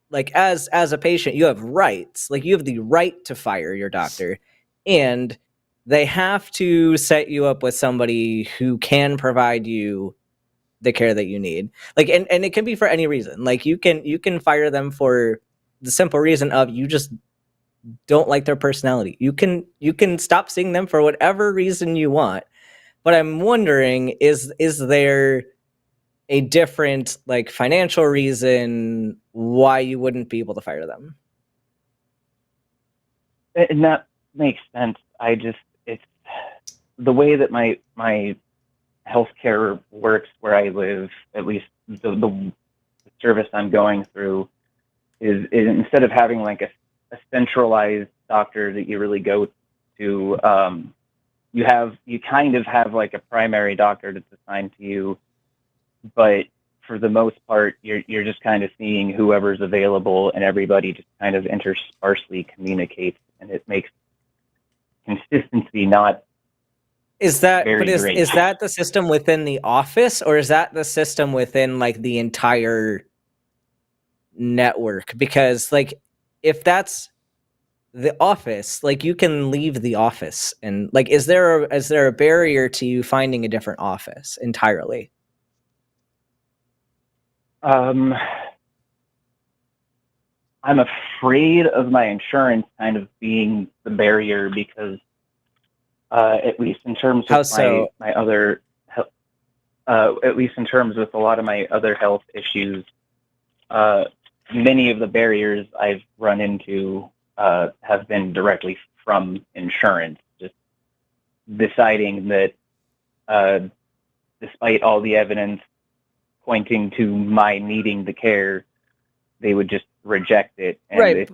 like, as a patient, you have rights. Like, you have the right to fire your doctor, and they have to set you up with somebody who can provide you the care that you need. Like, and it can be for any reason. Like, you can fire them for the simple reason of you just don't like their personality. You can stop seeing them for whatever reason you want. But I'm wondering, is there a different, like, financial reason why you wouldn't be able to fire them? And that makes sense. It's the way that my healthcare works where I live, at least the service I'm going through, is instead of having like a centralized doctor that you really go to, you kind of have like a primary doctor that's assigned to you, but for the most part, you're just kind of seeing whoever's available, and everybody just kind of intersparsely communicates, and it makes consistency not. Is that the system within the office, or is that the system within, like, the entire network? Because, like, if that's the office, like, you can leave the office, and, like, is there a barrier to you finding a different office entirely? I'm afraid of my insurance kind of being the barrier, because at least in terms of my other, at least in terms with a lot of my other health issues, many of the barriers I've run into have been directly from insurance, just deciding that despite all the evidence pointing to my needing the care, they would just reject it. And right.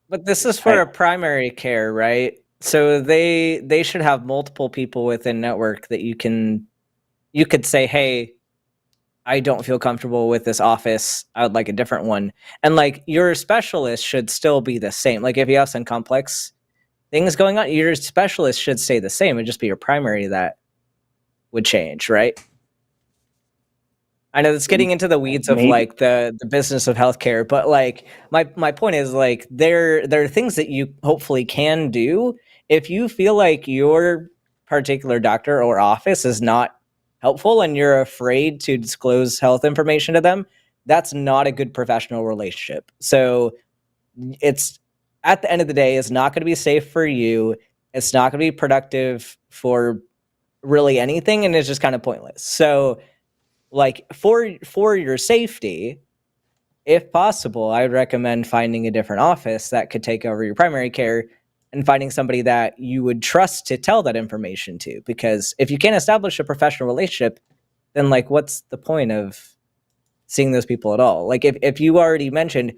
But this is for a primary care, right? So they should have multiple people within network that you could say, hey, I don't feel comfortable with this office. I would like a different one. And, like, your specialist should still be the same. Like, if you have some complex things going on, your specialist should stay the same. It'd just be your primary that would change, right? I know that's getting into the weeds of like the business of healthcare, but, like, my point is, like, there are things that you hopefully can do if you feel like your particular doctor or office is not helpful and you're afraid to disclose health information to them. That's not a good professional relationship. So it's, at the end of the day, it's not going to be safe for you. It's not going to be productive for really anything, and it's just kind of pointless. So, like, for your safety, if possible, I would recommend finding a different office that could take over your primary care and finding somebody that you would trust to tell that information to. Because if you can't establish a professional relationship, then, like, what's the point of seeing those people at all? Like, if you already mentioned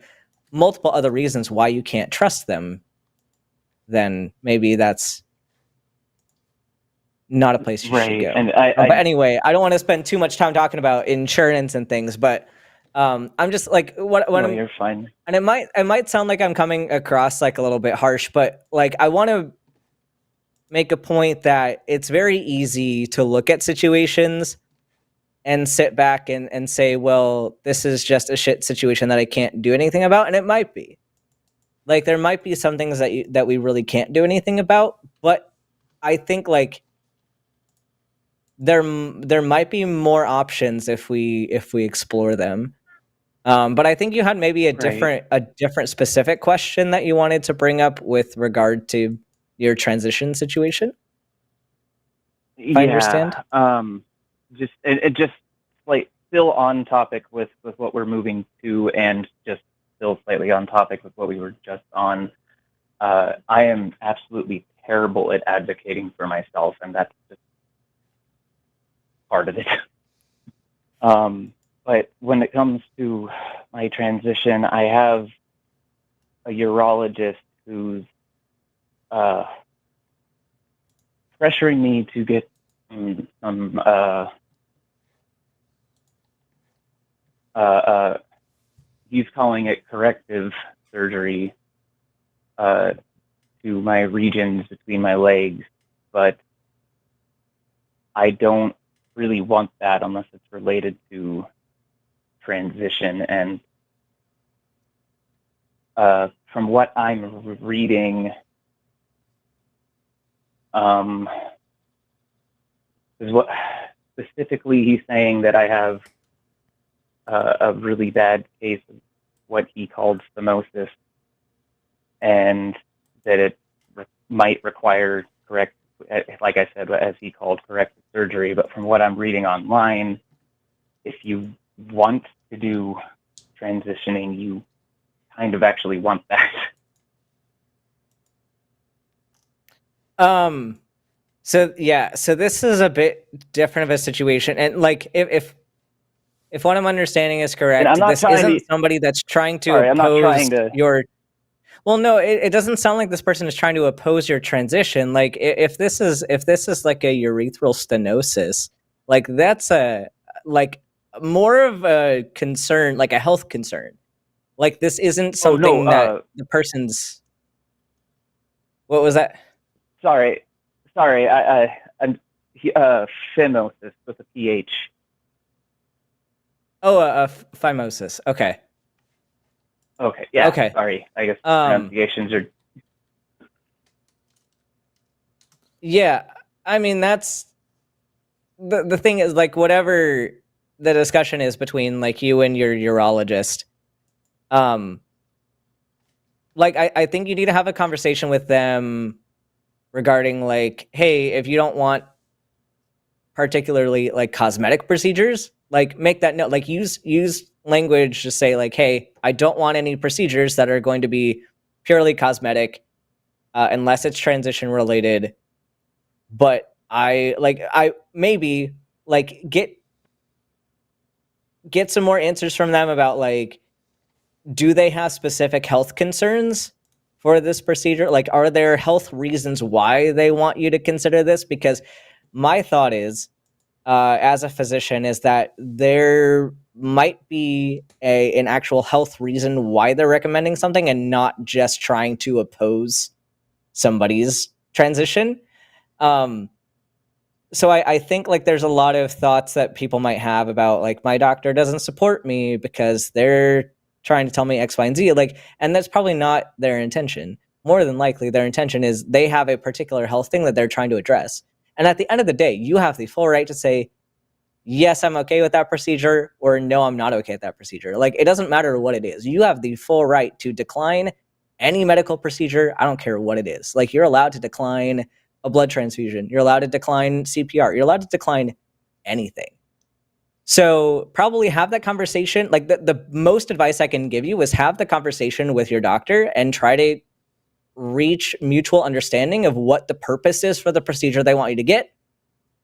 multiple other reasons why you can't trust them, then maybe that's not a place you should go. And but anyway, I don't want to spend too much time talking about insurance and things, but I'm just like, you're fine. And it might sound like I'm coming across like a little bit harsh, but, like, I want to make a point that it's very easy to look at situations and sit back and say, well, this is just a shit situation that I can't do anything about. And it might be. Like, there might be some things that we really can't do anything about, but I think like there might be more options if we explore them. But I think you had maybe a different specific question that you wanted to bring up with regard to your transition situation. If I understand. Just like still on topic with what we're moving to, and just still slightly on topic with what we were just on. I am absolutely terrible at advocating for myself, and that's just part of it. But when it comes to my transition, I have a urologist who's pressuring me to get some he's calling it corrective surgery to my regions between my legs, but I don't really want that unless it's related to transition. And from what I'm reading, is what specifically he's saying that I have a really bad case of what he called phimosis, and that it might require like I said, as he called, corrective surgery. But from what I'm reading online, if you want to do transitioning, you kind of actually want that. So this is a bit different of a situation, and like if what I'm understanding is correct, this isn't somebody that's trying to oppose your. Well, no, it doesn't sound like this person is trying to oppose your transition. Like if this is like a urethral stenosis, like that's more of a concern, like a health concern. Like this isn't something that the person's. What was that? Sorry, I'm phimosis with a PH. Oh, phimosis. Okay. Okay. Yeah. Okay. Sorry. I guess pronunciations are. Yeah, I mean that's the thing is, like, whatever the discussion is between like you and your urologist, like I think you need to have a conversation with them regarding like, hey, if you don't want particularly like cosmetic procedures, like make that note, like use language to say like, hey, I don't want any procedures that are going to be purely cosmetic unless it's transition related. But I maybe like get some more answers from them about like, do they have specific health concerns for this procedure? Like, are there health reasons why they want you to consider this? Because my thought is, as a physician, is that there might be an actual health reason why they're recommending something and not just trying to oppose somebody's transition. So I think like there's a lot of thoughts that people might have about like, my doctor doesn't support me because they're trying to tell me X, Y, and Z. Like, and that's probably not their intention. More than likely, their intention is they have a particular health thing that they're trying to address. And at the end of the day, you have the full right to say, yes, I'm okay with that procedure, or no, I'm not okay with that procedure. Like, it doesn't matter what it is. You have the full right to decline any medical procedure. I don't care what it is. Like, you're allowed to decline a blood transfusion. You're allowed to decline CPR. You're allowed to decline anything. So probably have that conversation. Like, the most advice I can give you is have the conversation with your doctor and try to reach mutual understanding of what the purpose is for the procedure they want you to get,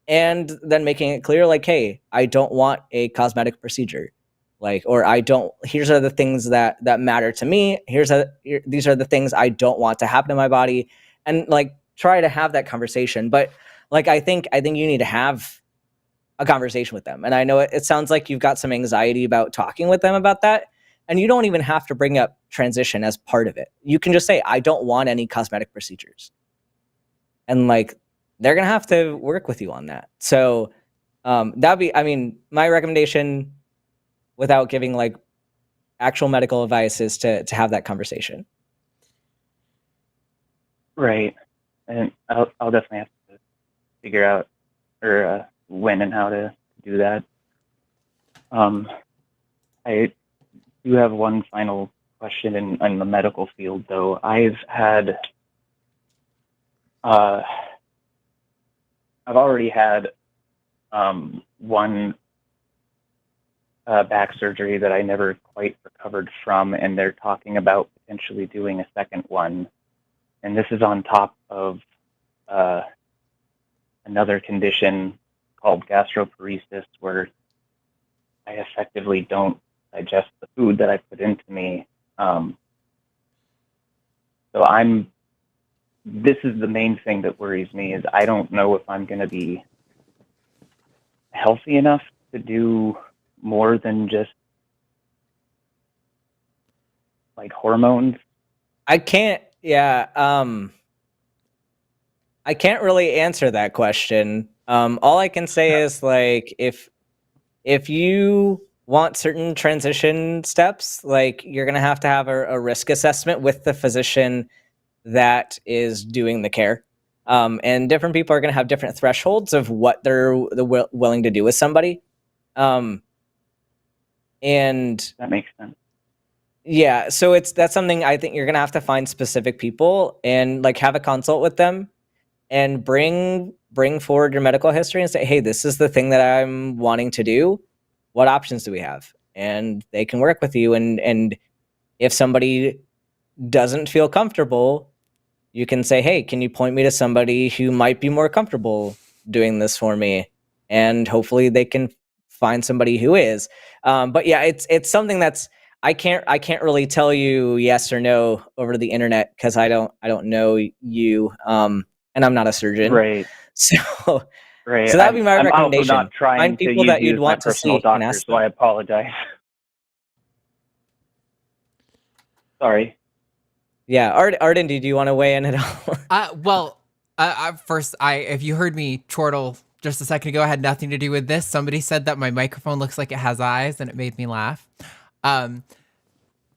and then making it clear, like, hey, I don't want a cosmetic procedure, like, or here's are the things that matter to me. These are the things I don't want to happen to my body, and like try to have that conversation. But like, I think you need to have a conversation with them. And I know it sounds like you've got some anxiety about talking with them about that. And you don't even have to bring up transition as part of it. You can just say, I don't want any cosmetic procedures. And like, they're going to have to work with you on that. So My recommendation, without giving like actual medical advice, is to have that conversation. Right. And I'll definitely have to figure out when and how to do that. I do have one final question in the medical field, though. I've already had one back surgery that I never quite recovered from, and they're talking about potentially doing a second one. And this is on top of another condition called gastroparesis, where I effectively don't digest the food that I put into me. This is the main thing that worries me, is I don't know if I'm going to be healthy enough to do more than just like hormones. I can't really answer that question. All I can say is, like, if you want certain transition steps, like, you're going to have a risk assessment with the physician that is doing the care. And different people are going to have different thresholds of what they're willing to do with somebody. And that makes sense. Yeah, so that's something I think you're going to have to find specific people and like have a consult with them and bring forward your medical history and say, hey, this is the thing that I'm wanting to do. What options do we have? And they can work with you. And if somebody doesn't feel comfortable, you can say, hey, can you point me to somebody who might be more comfortable doing this for me? And hopefully they can find somebody who is. But yeah, it's something that's, I can't really tell you yes or no over the internet because I don't know you. And I'm not a surgeon. Right. So right. So that would be my recommendation. I'm also not trying Find people to that use you'd want to see doctor, and ask so I apologize. Sorry. Yeah, Arden, do you want to weigh in at all? First, if you heard me chortle just a second ago, I had nothing to do with this. Somebody said that my microphone looks like it has eyes, and it made me laugh. But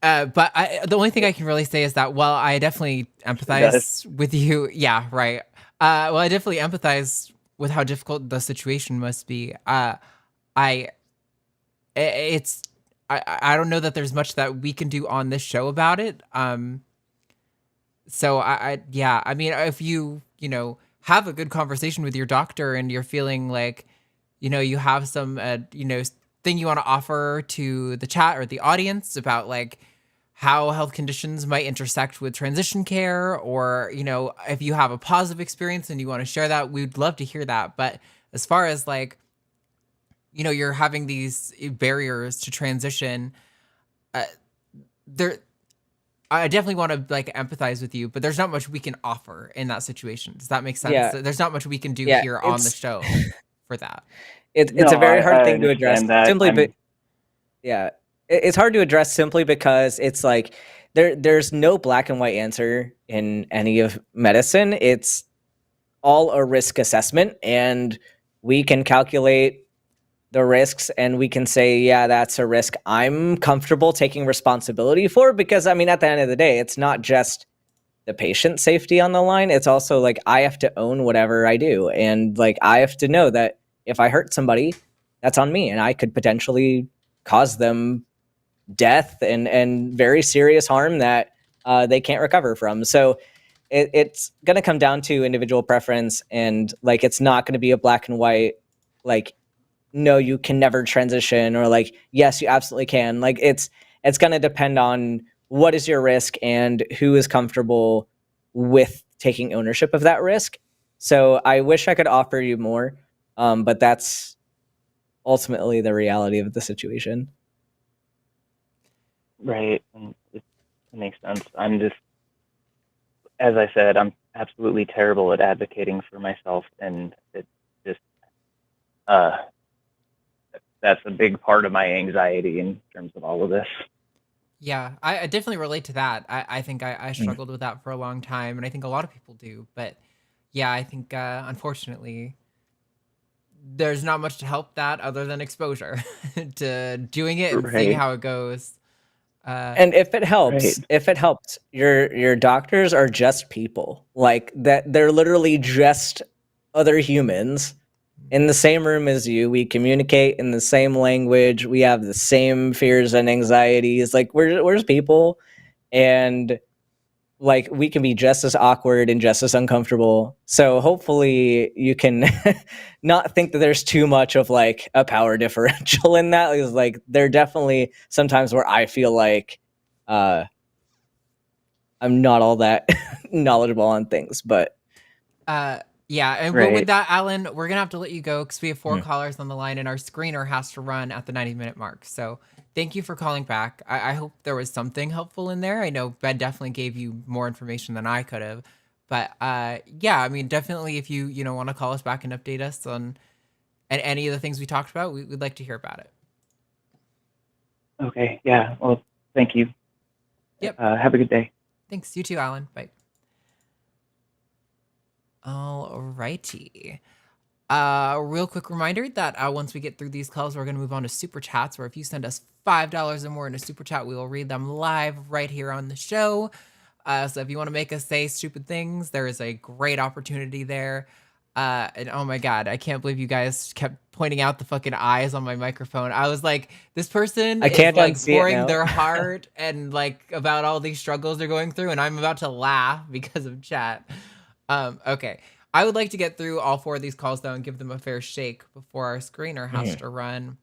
the only thing I can really say is that while I definitely empathize with you, yeah, right. Well, I definitely empathize with how difficult the situation must be. I don't know that there's much that we can do on this show about it. So I mean, if you have a good conversation with your doctor and you're feeling like, you have some, thing you want to offer to the chat or the audience about like how health conditions might intersect with transition care, or, if you have a positive experience and you want to share that, we'd love to hear that. But as far as like, you're having these barriers to transition, I definitely want to like empathize with you, but there's not much we can offer in that situation. Does that make sense? Yeah. There's not much we can do here on the show for that. It's a very hard thing to address. Yeah. It's hard to address simply because it's like there's no black and white answer in any of medicine. It's all a risk assessment, and we can calculate the risks and we can say, yeah, that's a risk I'm comfortable taking responsibility for, because I mean, at the end of the day, it's not just the patient safety on the line. It's also like, I have to own whatever I do. And like, I have to know that if I hurt somebody, that's on me, and I could potentially cause them death and very serious harm that they can't recover from. So it's going to come down to individual preference, and like, it's not going to be a black and white, like, no, you can never transition, or like, yes, you absolutely can. Like, it's going to depend on what is your risk and who is comfortable with taking ownership of that risk. So I wish I could offer you more, but that's ultimately the reality of the situation. Right. And it makes sense. I'm just, as I said, I'm absolutely terrible at advocating for myself, and it's just, that's a big part of my anxiety in terms of all of this. Yeah, I definitely relate to that. I think I struggled with that for a long time, and I think a lot of people do. But yeah, I think unfortunately, there's not much to help that other than exposure to doing it and seeing Right. how it goes. And if it helps, Right. your doctors are just people. Like that, they're literally just other humans in the same room as you. We communicate in the same language. We have the same fears and anxieties. Like we're just people, and like we can be just as awkward and just as uncomfortable. So hopefully you can not think that there's too much of like a power differential in that. Because like there are definitely sometimes where I feel like I'm not all that knowledgeable on things, but yeah, and Right. with that, Alan, we're gonna have to let you go because we have 4 callers on the line, and our screener has to run at the 90-minute mark. So thank you for calling back. I hope there was something helpful in there. I know Ben definitely gave you more information than I could have, but yeah, I mean, definitely if you want to call us back and update us on any of the things we talked about, we'd like to hear about it. Okay. Yeah. Well, thank you. Yep. Have a good day. Thanks. You too, Alan. Bye. Alrighty. Real quick reminder that once we get through these calls, we're going to move on to super chats, where if you send us $5 or more in a super chat, we will read them live right here on the show. So if you want to make us say stupid things, there is a great opportunity there. And oh my God, I can't believe you guys kept pointing out the fucking eyes on my microphone. I was like, this person I can't is like unsee it pouring now. their heart and like about all these struggles they're going through, and I'm about to laugh because of chat. Okay. I would like to get through all 4 of these calls though and give them a fair shake before our screener has to run.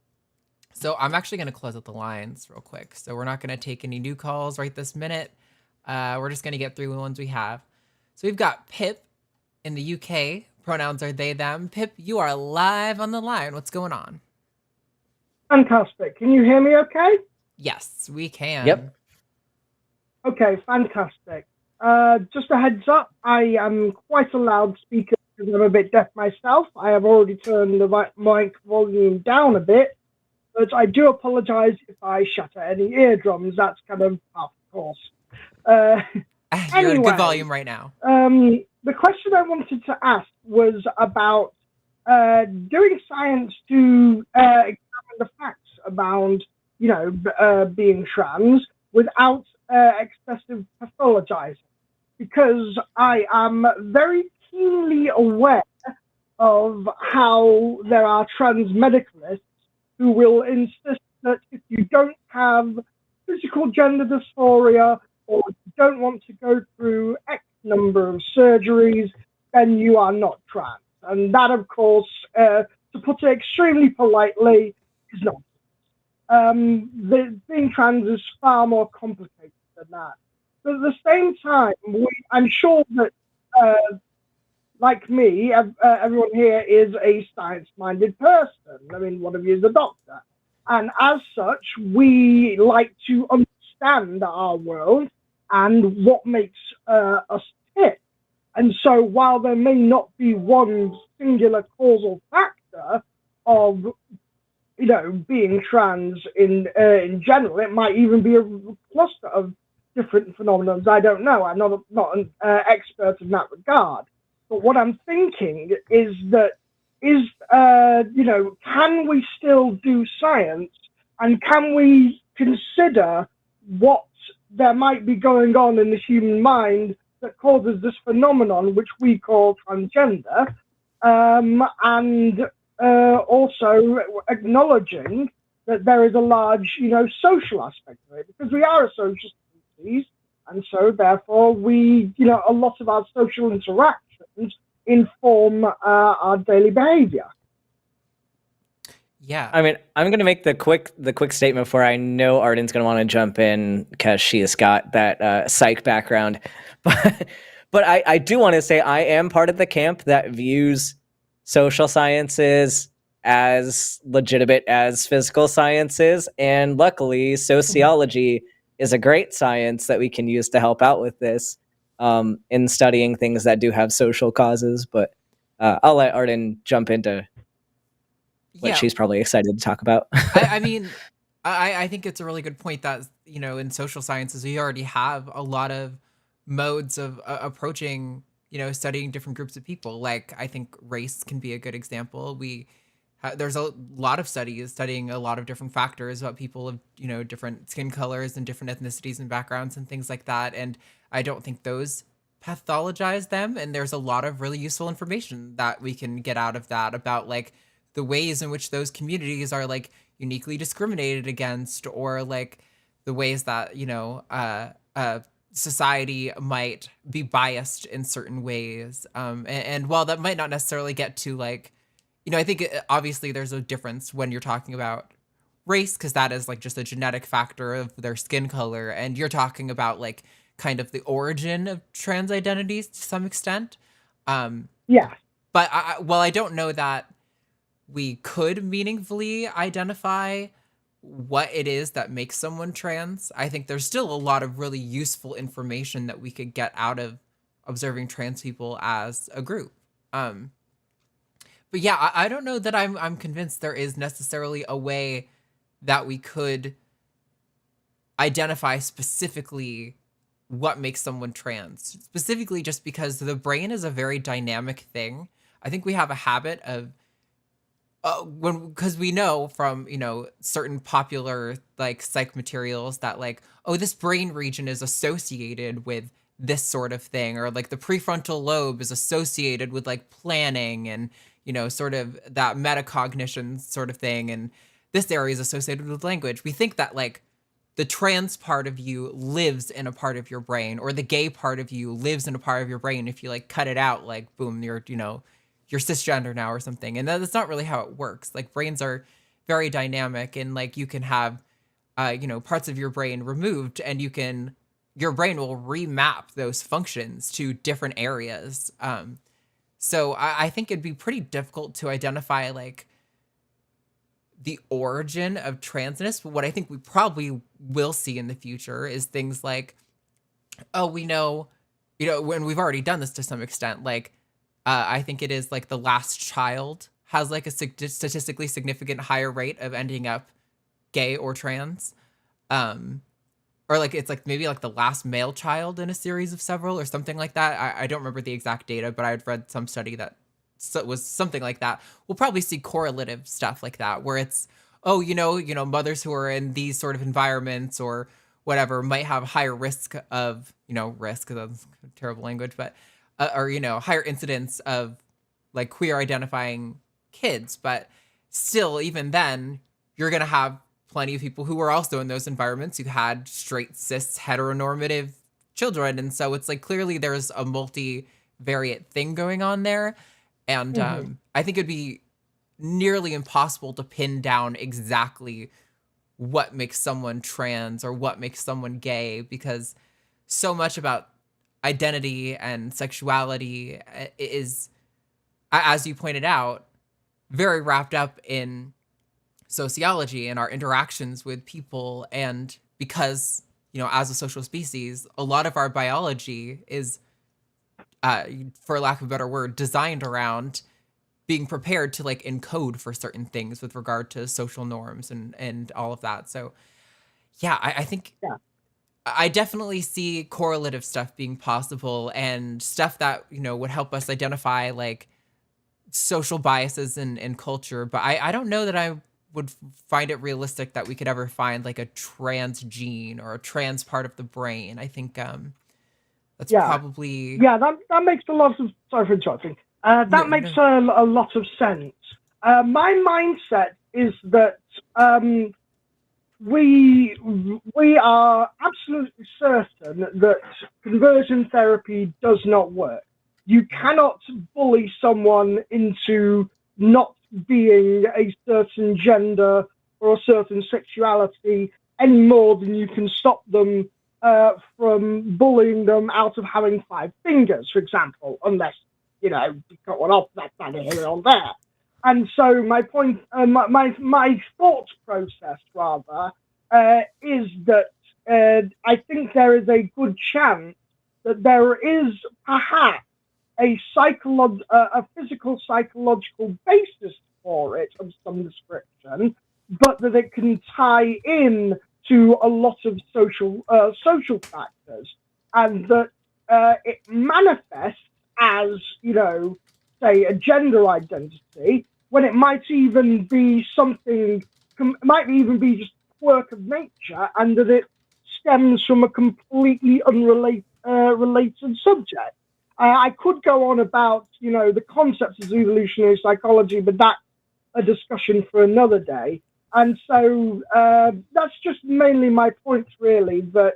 So I'm actually going to close out the lines real quick. So we're not going to take any new calls right this minute. We're just going to get through the ones we have. So we've got Pip in the UK. Pronouns are they, them. Pip, you are live on the line. What's going on? Fantastic. Can you hear me okay? Yes, we can. Yep. Okay, fantastic. Just a heads up, I am quite a loudspeaker because I'm a bit deaf myself. I have already turned the mic volume down a bit, but I do apologize if I shatter any eardrums. That's kind of part of the course. You're at a good volume right now. The question I wanted to ask was about doing science to examine the facts about, being trans without excessive pathologizing, because I am very keenly aware of how there are trans medicalists who will insist that if you don't have physical gender dysphoria or you don't want to go through X number of surgeries, then you are not trans. And that, of course, to put it extremely politely, is not. Being trans is far more complicated than that. But at the same time, I'm sure that, like me, everyone here is a science-minded person. I mean, one of you is a doctor. And as such, we like to understand our world and what makes us tick. And so while there may not be one singular causal factor of being trans in general, it might even be a cluster of different phenomena. I don't know. I'm not an expert in that regard. But what I'm thinking is that can we still do science, and can we consider what there might be going on in the human mind that causes this phenomenon, which we call transgender, and also acknowledging that there is a large, social aspect of it, because we are a social species, and so therefore we, a lot of our social interactions inform our daily behavior. Yeah. I mean, I'm gonna make the quick statement before I know Arden's gonna want to jump in because she has got that psych background, but I do want to say I am part of the camp that views social sciences as legitimate as physical sciences, and luckily sociology is a great science that we can use to help out with this in studying things that do have social causes. But I'll let Arden jump into what she's probably excited to talk about. I mean, I think it's a really good point that, in social sciences, we already have a lot of modes of approaching, studying different groups of people. Like, I think race can be a good example. We there's a lot of studies studying a lot of different factors about people of, different skin colors and different ethnicities and backgrounds and things like that. And I don't think those pathologize them. And there's a lot of really useful information that we can get out of that about like the ways in which those communities are like uniquely discriminated against, or like the ways that, society might be biased in certain ways. And while that might not necessarily get to like, I think obviously there's a difference when you're talking about race, because that is like just a genetic factor of their skin color. And you're talking about like kind of the origin of trans identities to some extent. Yeah. But while I don't know that we could meaningfully identify what it is that makes someone trans, I think there's still a lot of really useful information that we could get out of observing trans people as a group. But yeah, I don't know that I'm convinced there is necessarily a way that we could identify specifically what makes someone trans, specifically just because the brain is a very dynamic thing. I think we have a habit of because we know from, certain popular like psych materials that like, oh, this brain region is associated with this sort of thing, or like the prefrontal lobe is associated with like planning and, sort of that metacognition sort of thing. And this area is associated with language. We think that like the trans part of you lives in a part of your brain, or the gay part of you lives in a part of your brain. If you like cut it out, like boom, you're cisgender now or something. And that's not really how it works. Like brains are very dynamic, and like you can have, parts of your brain removed, and your brain will remap those functions to different areas. So I think it'd be pretty difficult to identify like the origin of transness. But what I think we probably will see in the future is things like, oh, we know, when we've already done this to some extent, like, I think it is like the last child has like a statistically significant higher rate of ending up gay or trans. Or like it's like maybe like the last male child in a series of several or something like that. I don't remember the exact data, but I had read some study that was something like that. We'll probably see correlative stuff like that, where it's, oh, mothers who are in these sort of environments or whatever might have higher risk of, risk, because that's terrible language, but or higher incidence of like queer identifying kids. But still, even then, you're gonna have plenty of people who were also in those environments who had straight cis heteronormative children. And so it's like clearly there's a multivariate thing going on there. And I think it'd be nearly impossible to pin down exactly what makes someone trans or what makes someone gay, because so much about identity and sexuality is, as you pointed out, very wrapped up in sociology and our interactions with people. And because, as a social species, a lot of our biology is, for lack of a better word, designed around being prepared to like encode for certain things with regard to social norms and all of that. So yeah, I think I definitely see correlative stuff being possible, and stuff that, would help us identify like social biases in culture. But I don't know that I would find it realistic that we could ever find like a trans gene or a trans part of the brain. I think that's probably... Yeah, that makes a lot of... Sorry for interrupting. That makes a lot of sense. My mindset is that we are absolutely certain that conversion therapy does not work. You cannot bully someone into not being a certain gender or a certain sexuality any more than you can stop them from bullying them out of having 5 fingers, for example, unless, you cut one off, that's neither here nor there. And so my point, my thought process, rather, is that I think there is a good chance that there is perhaps a physical psychological basis for it of some description, but that it can tie in to a lot of social factors, and that it manifests as, say, a gender identity, when it might even be something, might even be just quirk of nature, and that it stems from a completely unrelated related subject. I could go on about, the concepts of evolutionary psychology, but that's a discussion for another day. And so that's just mainly my point, really, that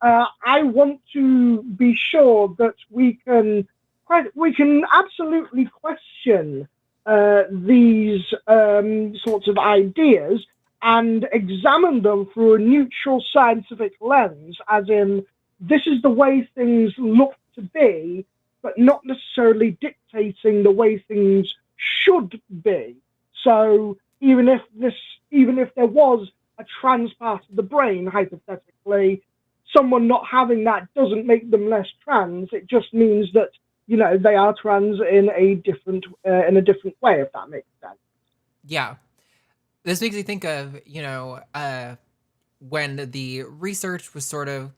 I want to be sure that we can absolutely question these sorts of ideas and examine them through a neutral scientific lens, as in, this is the way things look to be, but not necessarily dictating the way things should be. So even if there was a trans part of the brain, hypothetically, someone not having that doesn't make them less trans. It just means that, they are trans in a different way, if that makes sense. Yeah. This makes me think of, when the research was sort of,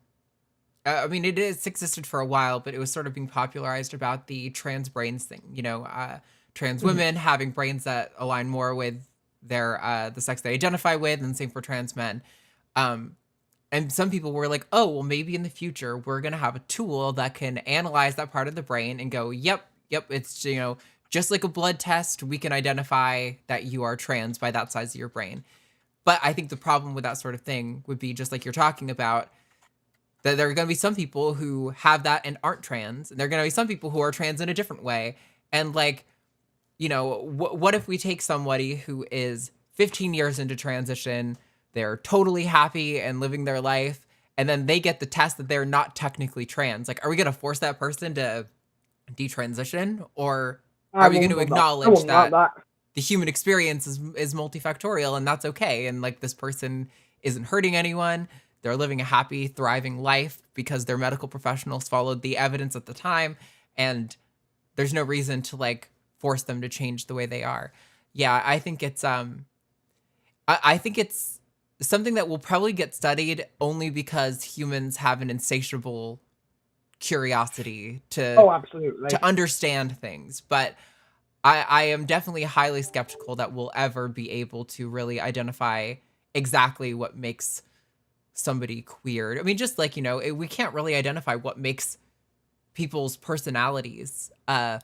it existed for a while, but it was sort of being popularized about the trans brains thing, trans women having brains that align more with their, the sex they identify with, and same for trans men. And some people were like, oh, well, maybe in the future, we're going to have a tool that can analyze that part of the brain and go, yep, it's, just like a blood test, we can identify that you are trans by that size of your brain. But I think the problem with that sort of thing would be, just like you're talking about, that there are going to be some people who have that and aren't trans, and there are going to be some people who are trans in a different way. And like, what if we take somebody who is 15 years into transition, they're totally happy and living their life, and then they get the test that they're not technically trans? Like, are we going to force that person to detransition, or are we going to acknowledge that the human experience is multifactorial, and that's okay? And like, this person isn't hurting anyone. They're living a happy, thriving life because their medical professionals followed the evidence at the time, and there's no reason to like force them to change the way they are. Yeah, I think it's I think it's something that will probably get studied only because humans have an insatiable curiosity to understand things. But I am definitely highly skeptical that we'll ever be able to really identify exactly what makes somebody queer. I mean, just like, we can't really identify what makes people's personalities the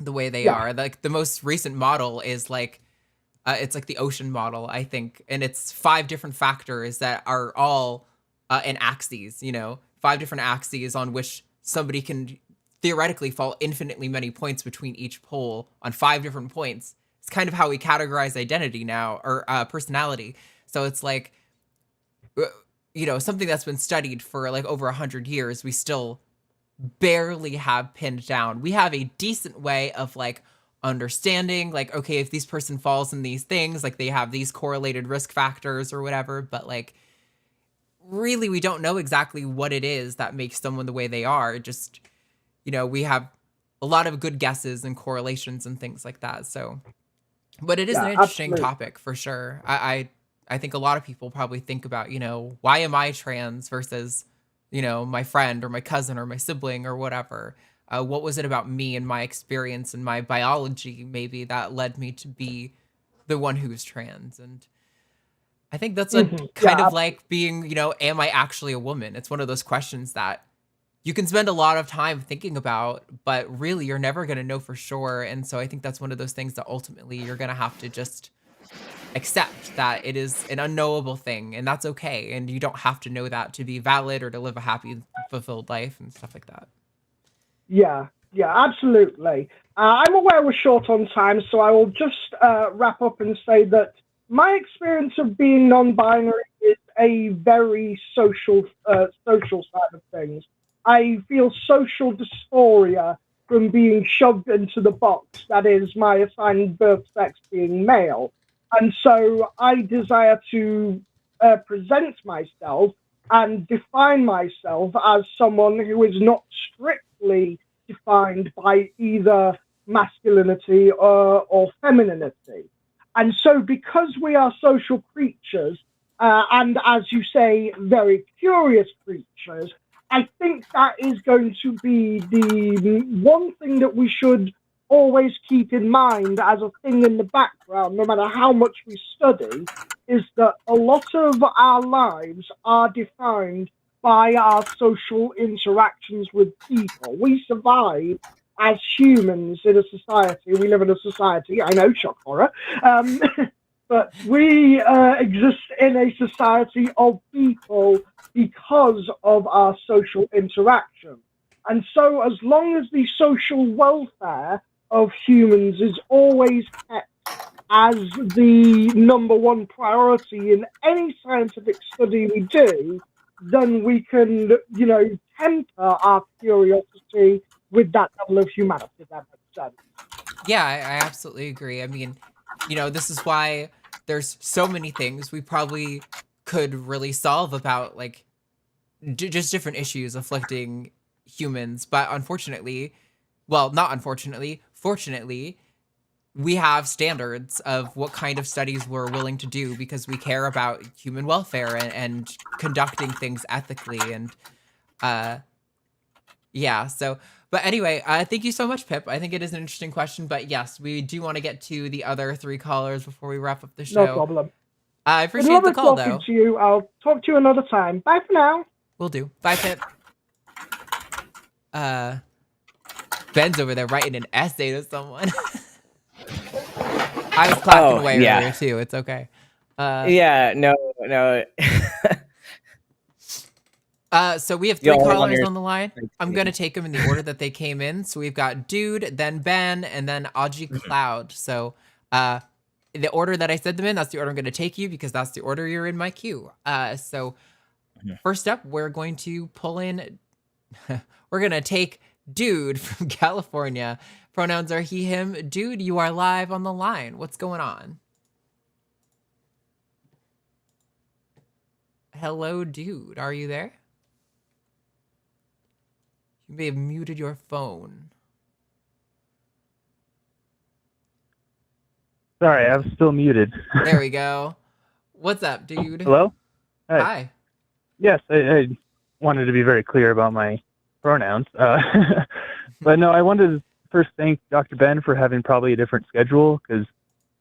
way they are. Like, the most recent model is like, it's like the ocean model, I think. And it's 5 different factors that are all in axes, 5 different axes on which somebody can theoretically fall infinitely many points between each pole on 5 different points. It's kind of how we categorize identity now, or personality. So it's like, something that's been studied for like over 100 years, we still barely have pinned down. We have a decent way of like understanding, like, okay, if this person falls in these things, like they have these correlated risk factors or whatever, but like, really, we don't know exactly what it is that makes someone the way they are. Just, we have a lot of good guesses and correlations and things like that. So, but it is an interesting topic for sure. I think a lot of people probably think about, why am I trans versus, my friend or my cousin or my sibling or whatever. What was it about me and my experience and my biology maybe that led me to be the one who's trans? And I think that's kind of like being, am I actually a woman? It's one of those questions that you can spend a lot of time thinking about, but really you're never going to know for sure. And so I think that's one of those things that ultimately you're going to have to just accept that it is an unknowable thing, and that's okay. And you don't have to know that to be valid or to live a happy, fulfilled life and stuff like that. Yeah, absolutely. I'm aware we're short on time, so I will just wrap up and say that my experience of being non-binary is a very social side of things. I feel social dysphoria from being shoved into the box that is my assigned birth sex being male. And so I desire to present myself and define myself as someone who is not strictly defined by either masculinity or femininity. And so because we are social creatures, and as you say, very curious creatures, I think that is going to be the one thing that we should always keep in mind as a thing in the background, no matter how much we study, is that a lot of our lives are defined by our social interactions with people. We survive as humans in a society. We live in a society, I know, shock horror, but we exist in a society of people because of our social interaction. And so as long as the social welfare of humans is always kept as the number one priority in any scientific study we do, then we can, temper our curiosity with that level of humanity, if that makes sense. Yeah, I absolutely agree. I mean, this is why there's so many things we probably could really solve about, like, just different issues afflicting humans. But unfortunately, well, not unfortunately, fortunately, we have standards of what kind of studies we're willing to do because we care about human welfare and conducting things ethically. And yeah, so, but anyway, thank you so much, Pip. I think it is an interesting question, but yes, we do want to get to the other 3 callers before we wrap up the show. No problem. I appreciate the call, though. To you. I'll talk to you another time. Bye for now. Will do. Bye, Pip. Ben's over there writing an essay to someone. I was clapping away earlier too. It's okay. No. So we have 3 callers on the line. I'm gonna take them in the order that they came in. So we've got Dude, then Ben, and then Audrey Cloud. So the order that I said them in, that's the order I'm gonna take you because that's the order you're in my queue. So first up, we're going to pull in. We're gonna take Dude from California. Pronouns are he, him. Dude, you are live on the line. What's going on? Hello, Dude. Are you there? You may have muted your phone. Sorry, I was still muted. There we go. What's up, Dude? Hello? Hi. Yes, I wanted to be very clear about my pronouns. But no, I wanted to first thank Dr. Ben for having probably a different schedule because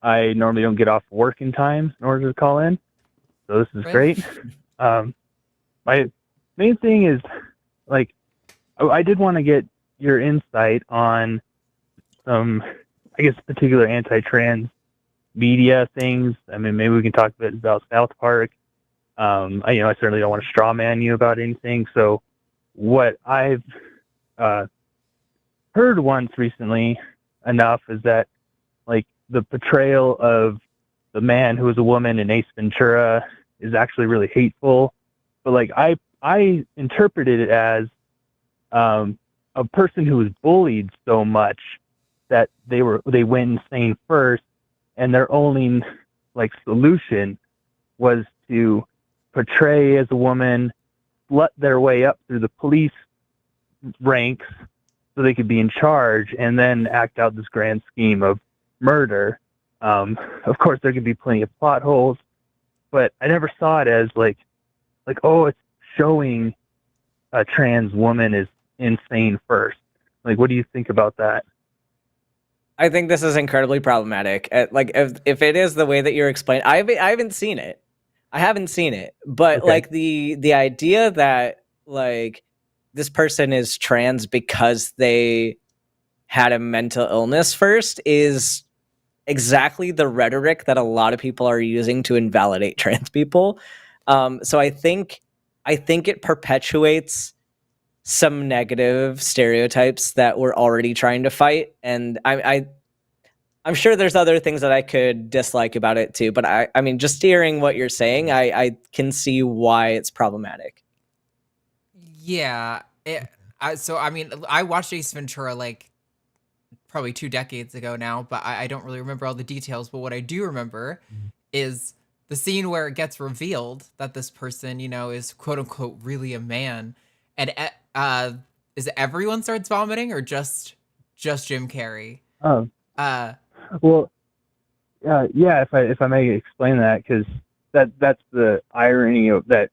I normally don't get off work in time in order to call in. So this is great. My main thing is, like, I did want to get your insight on some, I guess, particular anti-trans media things. I mean, maybe we can talk a bit about South Park. I certainly don't want to straw man you about anything. So what I've heard once recently enough is that, like, the portrayal of the man who was a woman in Ace Ventura is actually really hateful. But, like, I interpreted it as a person who was bullied so much that they went insane first, and their only, like, solution was to portray as a woman, slut their way up through the police ranks so they could be in charge, and then act out this grand scheme of murder. Of course, there could be plenty of plot holes, but I never saw it as like, oh, it's showing a trans woman is insane first. Like, what do you think about that? I think this is incredibly problematic. Like, if it is the way that you're explaining, I haven't seen it. But okay. Like the idea that, like, this person is trans because they had a mental illness first is exactly the rhetoric that a lot of people are using to invalidate trans people. So I think it perpetuates some negative stereotypes that we're already trying to fight. And I'm sure there's other things that I could dislike about it too. But I mean, just hearing what you're saying, I can see why it's problematic. Yeah. So, I mean, I watched Ace Ventura, like, probably 2 decades ago now, but I don't really remember all the details. But what I do remember is the scene where it gets revealed that this person, is quote unquote really a man. And is it everyone starts vomiting or just Jim Carrey? Oh. Well, yeah, if I may explain that, because that's the irony of that.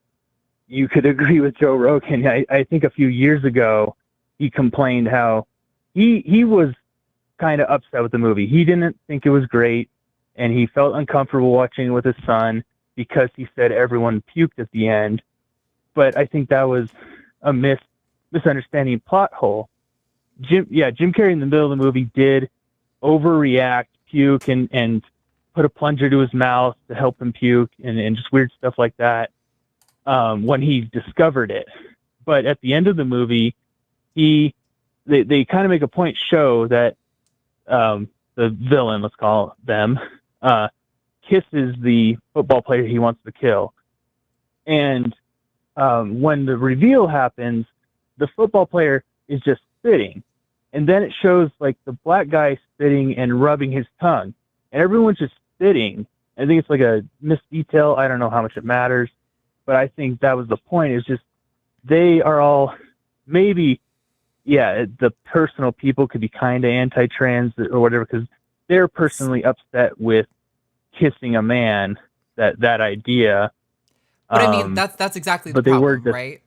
You could agree with Joe Rogan. I think a few years ago, he complained how he was kind of upset with the movie. He didn't think it was great, and he felt uncomfortable watching it with his son because he said everyone puked at the end. But I think that was a misunderstanding plot hole. Jim Carrey in the middle of the movie did overreact, puke, and put a plunger to his mouth to help him puke, and just weird stuff like that when he discovered it. But at the end of the movie, they kind of make a point show that the villain, let's call them, kisses the football player he wants to kill. And when the reveal happens, the football player is just spitting. And then it shows like the black guy spitting and rubbing his tongue. And everyone's just spitting. I think it's like a missed detail. I don't know how much it matters. But I think that was the point. It's just they are all maybe, the personal people could be kind of anti-trans or whatever because they're personally upset with kissing a man, that idea. But I mean, that's exactly the problem, right?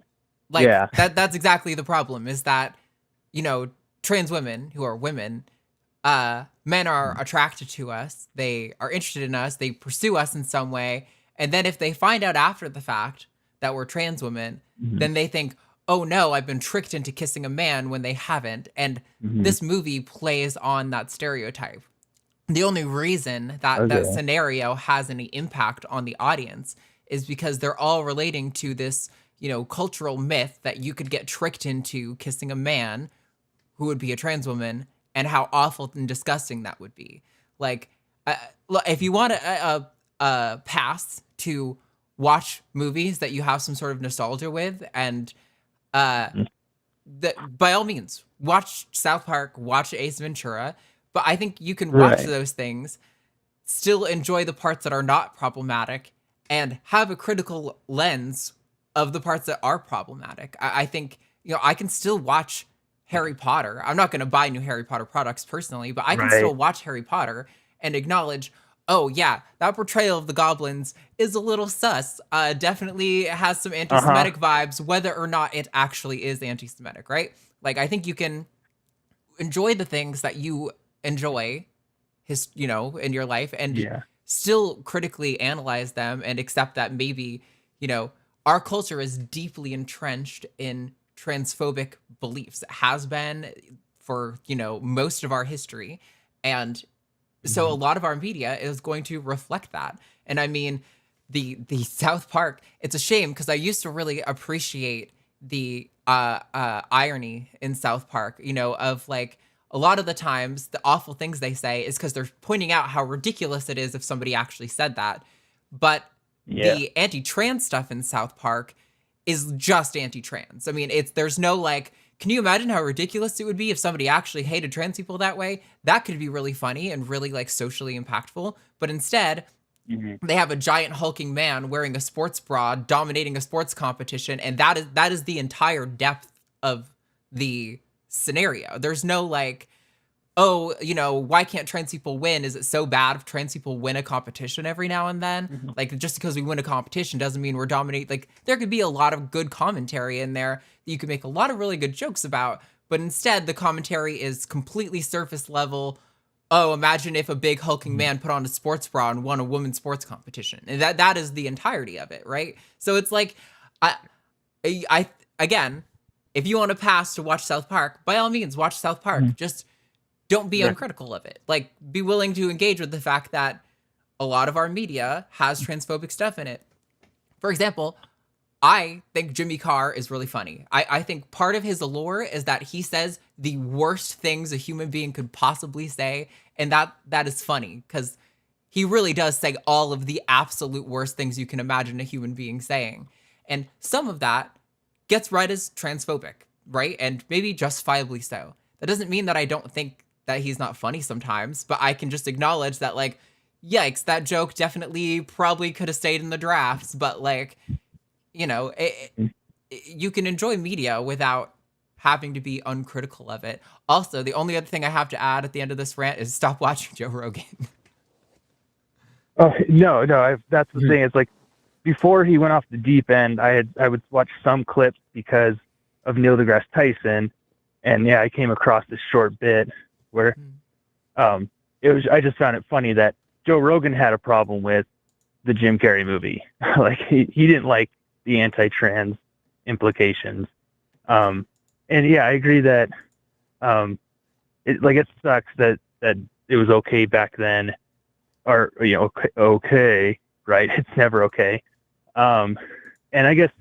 Like, that's exactly the problem is that, trans women who are women, men are attracted to us. They are interested in us. They pursue us in some way. And then if they find out after the fact that we're trans women, then they think, oh no, I've been tricked into kissing a man when they haven't. And this movie plays on that stereotype. The only reason that that scenario has any impact on the audience is because they're all relating to this, cultural myth that you could get tricked into kissing a man who would be a trans woman and how awful and disgusting that would be. Like, if you want a pass to watch movies that you have some sort of nostalgia with, and by all means, watch South Park, watch Ace Ventura. But I think you can watch those things, still enjoy the parts that are not problematic, and have a critical lens of the parts that are problematic. I think, I can still watch Harry Potter. I'm not going to buy new Harry Potter products personally, but I can still watch Harry Potter and acknowledge, oh yeah, that portrayal of the goblins is a little sus. Definitely has some anti-Semitic vibes, whether or not it actually is anti-Semitic, right? Like, I think you can enjoy the things that you enjoy in your life and still critically analyze them and accept that maybe, our culture is deeply entrenched in transphobic beliefs. It has been for, most of our history. And so a lot of our media is going to reflect that. And I mean, the South Park, it's a shame because I used to really appreciate the irony in South Park, of like, a lot of the times the awful things they say is because they're pointing out how ridiculous it is if somebody actually said that. But the anti-trans stuff in South Park is just anti-trans. I mean, there's no like, can you imagine how ridiculous it would be if somebody actually hated trans people that way? That could be really funny and really like socially impactful. But instead, they have a giant hulking man wearing a sports bra, dominating a sports competition. And that is the entire depth of the scenario. There's no like, oh, why can't trans people win? Is it so bad if trans people win a competition every now and then? Like, just because we win a competition doesn't mean we're dominating. Like, there could be a lot of good commentary in there that you could make a lot of really good jokes about, but instead the commentary is completely surface level. Oh, imagine if a big hulking man put on a sports bra and won a women's sports competition. And that is the entirety of it, right? So it's like, I again, if you want to pass to watch South Park, by all means, watch South Park. Just don't be uncritical of it. Like, be willing to engage with the fact that a lot of our media has transphobic stuff in it. For example, I think Jimmy Carr is really funny. I think part of his allure is that he says the worst things a human being could possibly say, and that is funny because he really does say all of the absolute worst things you can imagine a human being saying. And some of that gets read as transphobic, right? And maybe justifiably so. That doesn't mean that I don't think that he's not funny sometimes, but I can just acknowledge that, like, yikes, that joke definitely probably could have stayed in the drafts, but like, you can enjoy media without having to be uncritical of it. Also, the only other thing I have to add at the end of this rant is stop watching Joe Rogan. No, that's the thing. It's like, before he went off the deep end, I would watch some clips because of Neil deGrasse Tyson, and I came across this short bit where I just found it funny that Joe Rogan had a problem with the Jim Carrey movie. Like he didn't like the anti-trans implications. And yeah, I agree that it sucks that it was okay back then, or okay, right? It's never okay. And I guess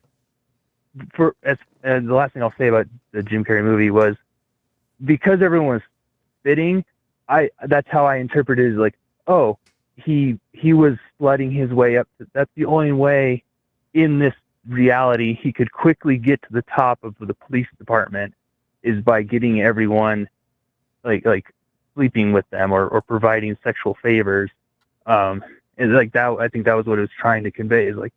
the last thing I'll say about the Jim Carrey movie was, because everyone was spitting, that's how I interpreted it. Like, oh, he was flooding his way up. That's the only way in this reality he could quickly get to the top of the police department, is by getting everyone like sleeping with them or providing sexual favors. And like that, I think that was what it was trying to convey, is like,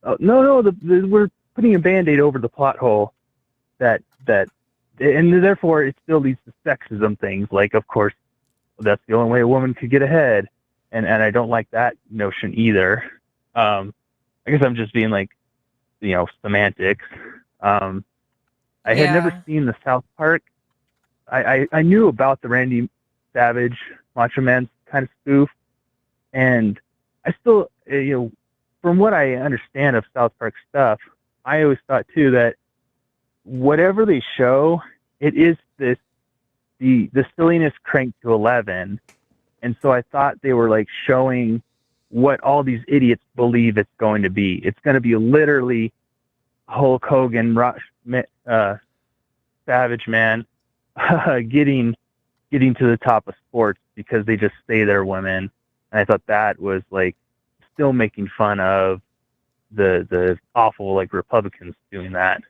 oh, no, we're putting a Band-Aid over the plot hole that and therefore it still leads to sexism things. Like, of course, that's the only way a woman could get ahead. And I don't like that notion either. I guess I'm just being like, semantics. I had never seen the South Park. I knew about the Randy Savage Macho Man kind of spoof, and I still, from what I understand of South Park stuff, I always thought too that whatever they show, it is the silliness cranked to 11. And so I thought they were like showing what all these idiots believe it's going to be. It's going to be literally Hulk Hogan, Savage Man, getting to the top of sports because they just say they're women. And I thought that was like still making fun of the awful like Republicans doing that.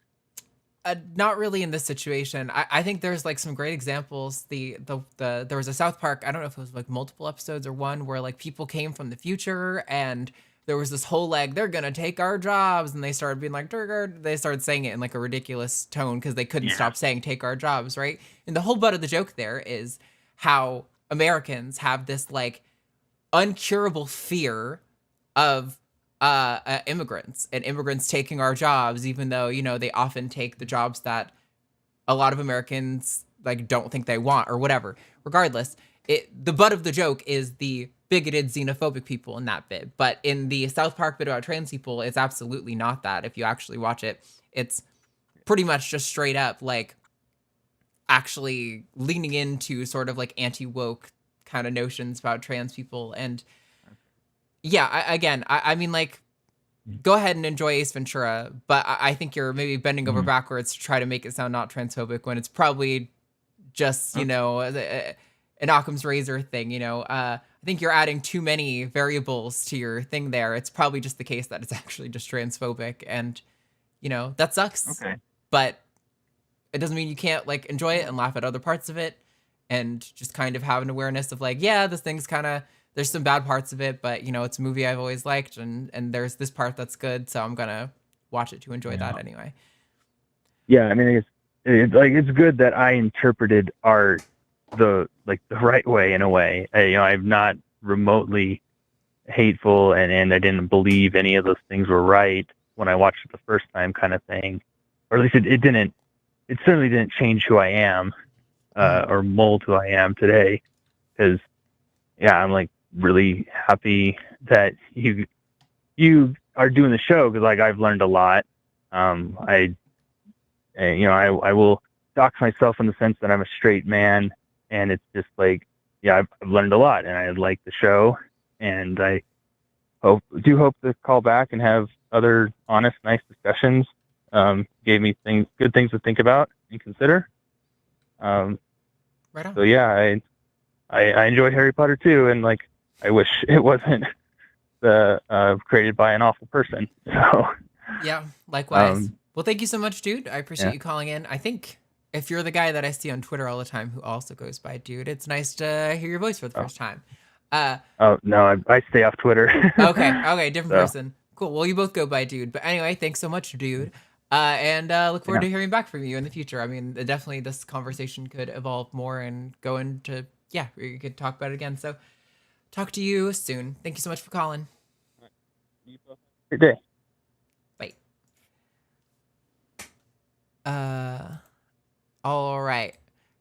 Not really in this situation. I think there's like some great examples. There was a South Park, I don't know if it was like multiple episodes or one, where like people came from the future and there was this whole like, they're gonna take our jobs, and they started being like, they started saying it in like a ridiculous tone because they couldn't stop saying take our jobs, right? And the whole butt of the joke there is how Americans have this like uncurable fear of immigrants and immigrants taking our jobs, even though, they often take the jobs that a lot of Americans like don't think they want or whatever. Regardless, the butt of the joke is the bigoted, xenophobic people in that bit. But in the South Park bit about trans people, it's absolutely not that. If you actually watch it, it's pretty much just straight up like actually leaning into sort of like anti-woke kind of notions about trans people. And yeah, I mean, like, go ahead and enjoy Ace Ventura, but I think you're maybe bending over backwards to try to make it sound not transphobic when it's probably just, an Occam's razor thing, I think you're adding too many variables to your thing there. It's probably just the case that it's actually just transphobic, and, that sucks. Okay. But it doesn't mean you can't, like, enjoy it and laugh at other parts of it and just kind of have an awareness of, like, yeah, this thing's kind of, there's some bad parts of it, but, it's a movie I've always liked, and there's this part that's good, so I'm going to watch it to enjoy that anyway. Yeah, I mean, it's good that I interpreted art the right way, in a way. I'm not remotely hateful, and I didn't believe any of those things were right when I watched it the first time, kind of thing. Or at least it certainly didn't change who I am, or mold who I am today. Because, yeah, I'm like really happy that you are doing the show, because like I've learned a lot. I will dox myself in the sense that I'm a straight man, and it's just like, yeah, I've learned a lot, and I like the show, and I hope to call back and have other honest, nice discussions. Gave me good things to think about and consider. Right on. So yeah, I enjoy Harry Potter too, and like I wish it wasn't created by an awful person. So yeah, likewise. Well, thank you so much, dude. I appreciate you calling in. I think if you're the guy that I see on Twitter all the time who also goes by dude, it's nice to hear your voice for the first time. Oh no, I stay off Twitter. Okay, different person. Cool. Well, you both go by dude, but anyway, thanks so much, dude. And look forward to hearing back from you in the future. I mean, definitely this conversation could evolve more and go into, we could talk about it again. So talk to you soon. Thank you so much for calling. Good day. Bye. All right.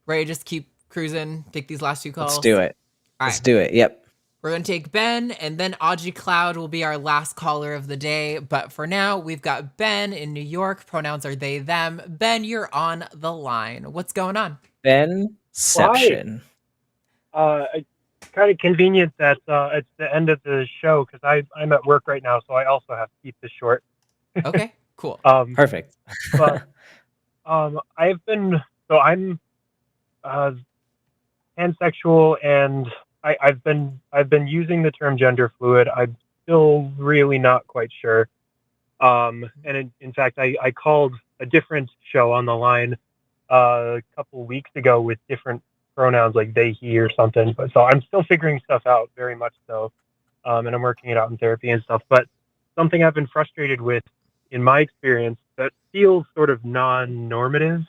Ready to just keep cruising, take these last two calls? Let's do it. All Let's right. do it. Yep. We're going to take Ben, and then Audrey Cloud will be our last caller of the day. But for now, we've got Ben in New York. Pronouns are they, them. Ben, you're on the line. What's going on? Benception. Kind of convenient that it's the end of the show because I'm at work right now, so I also have to keep this short. Okay, cool. Perfect. But I'm pansexual, and I've been using the term gender fluid. I'm still really not quite sure. And in fact, I called a different show on the line a couple weeks ago with different pronouns like they, he, or something. But so I'm still figuring stuff out, very much so. And I'm working it out in therapy and stuff. But something I've been frustrated with in my experience that feels sort of non-normative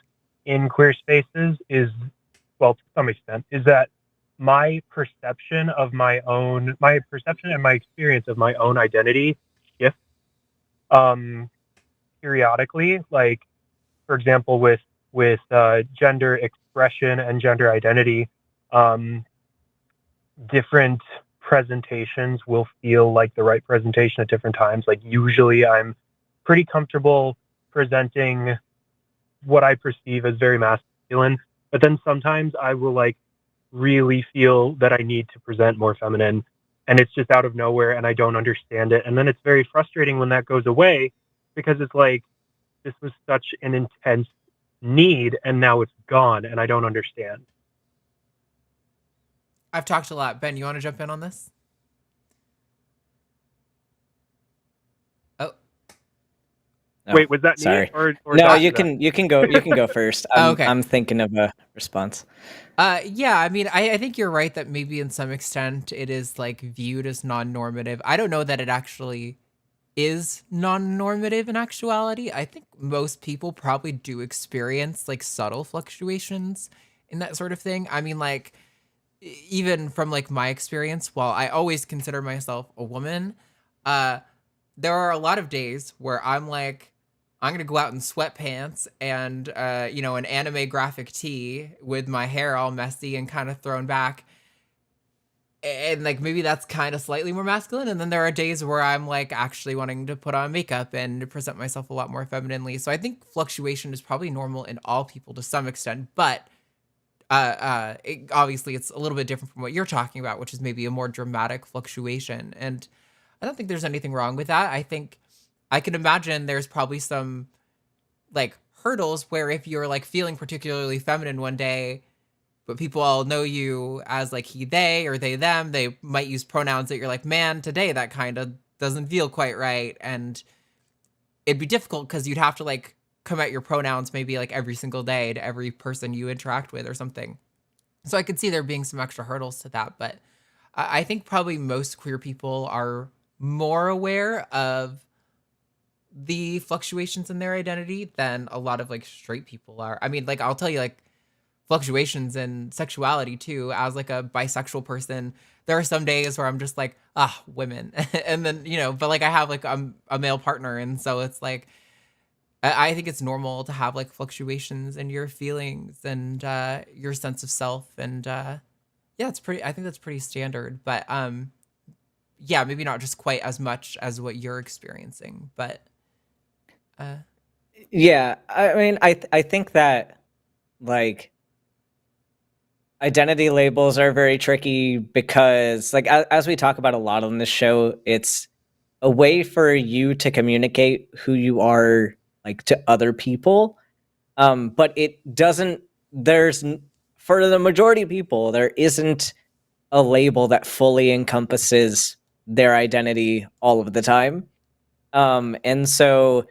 in queer spaces is, well, to some extent, is that my perception and my experience of my own identity shifts periodically. Like, for example, with gender expression and gender identity, different presentations will feel like the right presentation at different times. Like, usually I'm pretty comfortable presenting what I perceive as very masculine, but then sometimes I will like really feel that I need to present more feminine, and it's just out of nowhere and I don't understand it. And then it's very frustrating when that goes away, because it's like, this was such an intense need and now it's gone and I don't understand. I've talked a lot. Ben, you want to jump in on this? Oh. Wait, was that sorry. me? Or no, you can go first. Okay. I'm thinking of a response. Yeah, I mean, I think you're right that maybe in some extent it is like viewed as non-normative. I don't know that it actually is non-normative in actuality. I think most people probably do experience like subtle fluctuations in that sort of thing. I mean, like, even from like my experience, while I always consider myself a woman, there are a lot of days where I'm like, I'm gonna go out in sweatpants and an anime graphic tee with my hair all messy and kind of thrown back, and like maybe that's kind of slightly more masculine. And then there are days where I'm like actually wanting to put on makeup and present myself a lot more femininely. So I think fluctuation is probably normal in all people to some extent, but obviously it's a little bit different from what you're talking about, which is maybe a more dramatic fluctuation. And I don't think there's anything wrong with that. I think I can imagine there's probably some like hurdles where if you're like feeling particularly feminine one day, but people all know you as like he, they, or they, them, they might use pronouns that you're like, man, today that kind of doesn't feel quite right. And it'd be difficult because you'd have to like come at your pronouns maybe like every single day to every person you interact with or something. So I could see there being some extra hurdles to that. But I think probably most queer people are more aware of the fluctuations in their identity than a lot of like straight people are. I mean, like, I'll tell you, like, fluctuations in sexuality too. As like a bisexual person, there are some days where I'm just like, women. And then, but like I have like a male partner, and so it's like I think it's normal to have like fluctuations in your feelings and your sense of self. And yeah, I think that's pretty standard. But yeah, maybe not just quite as much as what you're experiencing, but yeah, I mean, I think that like identity labels are very tricky because, like, as we talk about a lot on this show, it's a way for you to communicate who you are, like, to other people. But it doesn't, for the majority of people, there isn't a label that fully encompasses their identity all of the time. And so,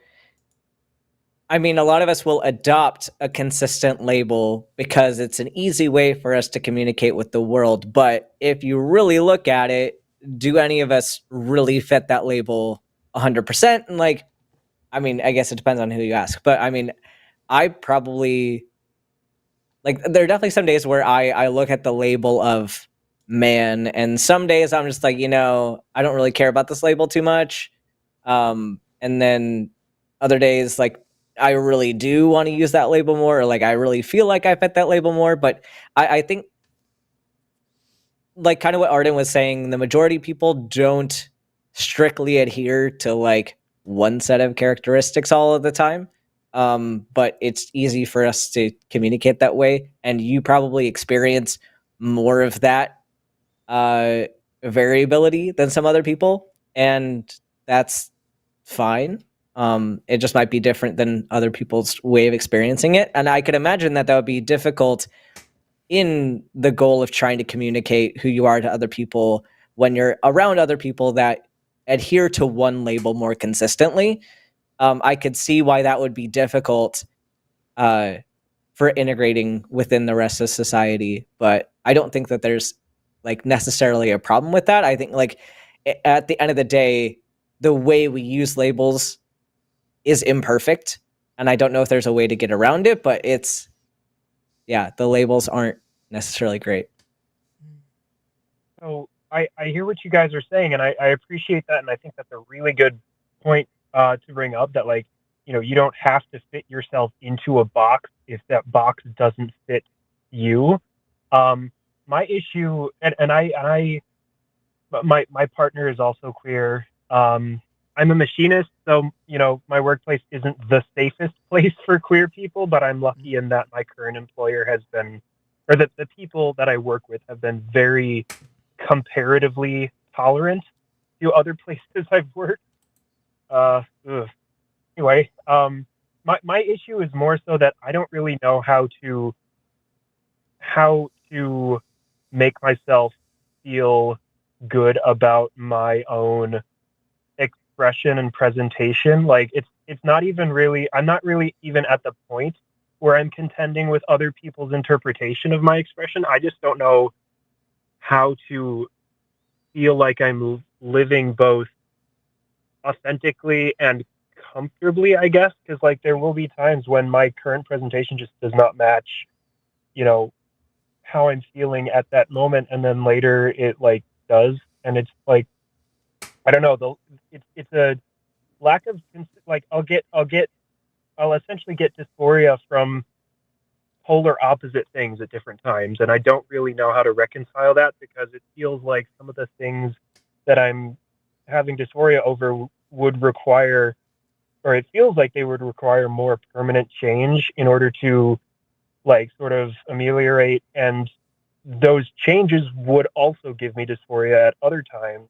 I mean, a lot of us will adopt a consistent label because it's an easy way for us to communicate with the world. But if you really look at it, do any of us really fit that label 100%? And like, I mean, I guess it depends on who you ask. But I mean, I probably, like, there are definitely some days where I look at the label of man, and some days I'm just like, I don't really care about this label too much. And then other days, like, I really do want to use that label more, or like I really feel like I fit that label more. But I think, like kind of what Arden was saying, the majority of people don't strictly adhere to like one set of characteristics all of the time. But it's easy for us to communicate that way, and you probably experience more of that variability than some other people, and that's fine. It just might be different than other people's way of experiencing it, and I could imagine that would be difficult in the goal of trying to communicate who you are to other people when you're around other people that adhere to one label more consistently. I could see why that would be difficult for integrating within the rest of society, but I don't think that there's like necessarily a problem with that. I think like at the end of the day, the way we use labels is imperfect, and I don't know if there's a way to get around it, but the labels aren't necessarily great. So I hear what you guys are saying, and I appreciate that, and I think that's a really good point to bring up, that like, you know, you don't have to fit yourself into a box if that box doesn't fit you. My issue, and my partner is also queer. I'm a machinist, so you know my workplace isn't the safest place for queer people, but I'm lucky in that my current employer has been, or that the people that I work with have been very comparatively tolerant to other places I've worked. Anyway, my issue is more so that I don't really know how to make myself feel good about my own expression and presentation. Like it's not even really, I'm not really even at the point where I'm contending with other people's interpretation of my expression. I just don't know how to feel like I'm living both authentically and comfortably, I guess, because like there will be times when my current presentation just does not match, you know, how I'm feeling at that moment, and then later it like does, and it's like, I don't know, it's a lack of like I'll essentially get dysphoria from polar opposite things at different times, and I don't really know how to reconcile that, because it feels like some of the things that I'm having dysphoria over would require, or it feels like they would require more permanent change in order to like sort of ameliorate, and those changes would also give me dysphoria at other times.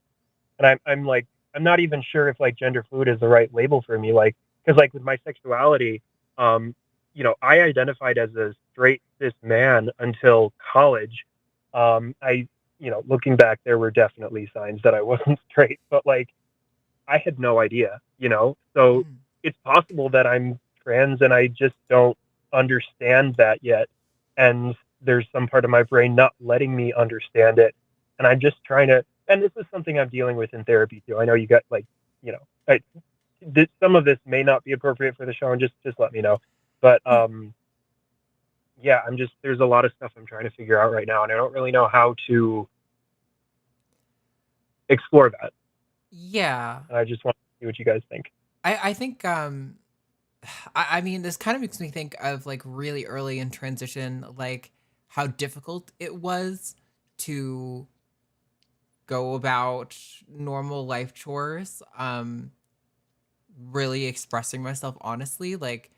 And I'm like, I'm not even sure if like gender fluid is the right label for me, like, because like with my sexuality, you know, I identified as a straight cis man until college. You know, looking back, there were definitely signs that I wasn't straight, but like I had no idea, you know. So it's possible that I'm trans and I just don't understand that yet, and there's some part of my brain not letting me understand it, and I'm just trying to, and this is something I'm dealing with in therapy too. I know you got like, you know, some of this may not be appropriate for the show, and just let me know. But yeah, there's a lot of stuff I'm trying to figure out right now, and I don't really know how to explore that. Yeah. And I just want to see what you guys think. I think I mean, this kind of makes me think of like really early in transition, like how difficult it was to go about normal life chores, really expressing myself honestly, like,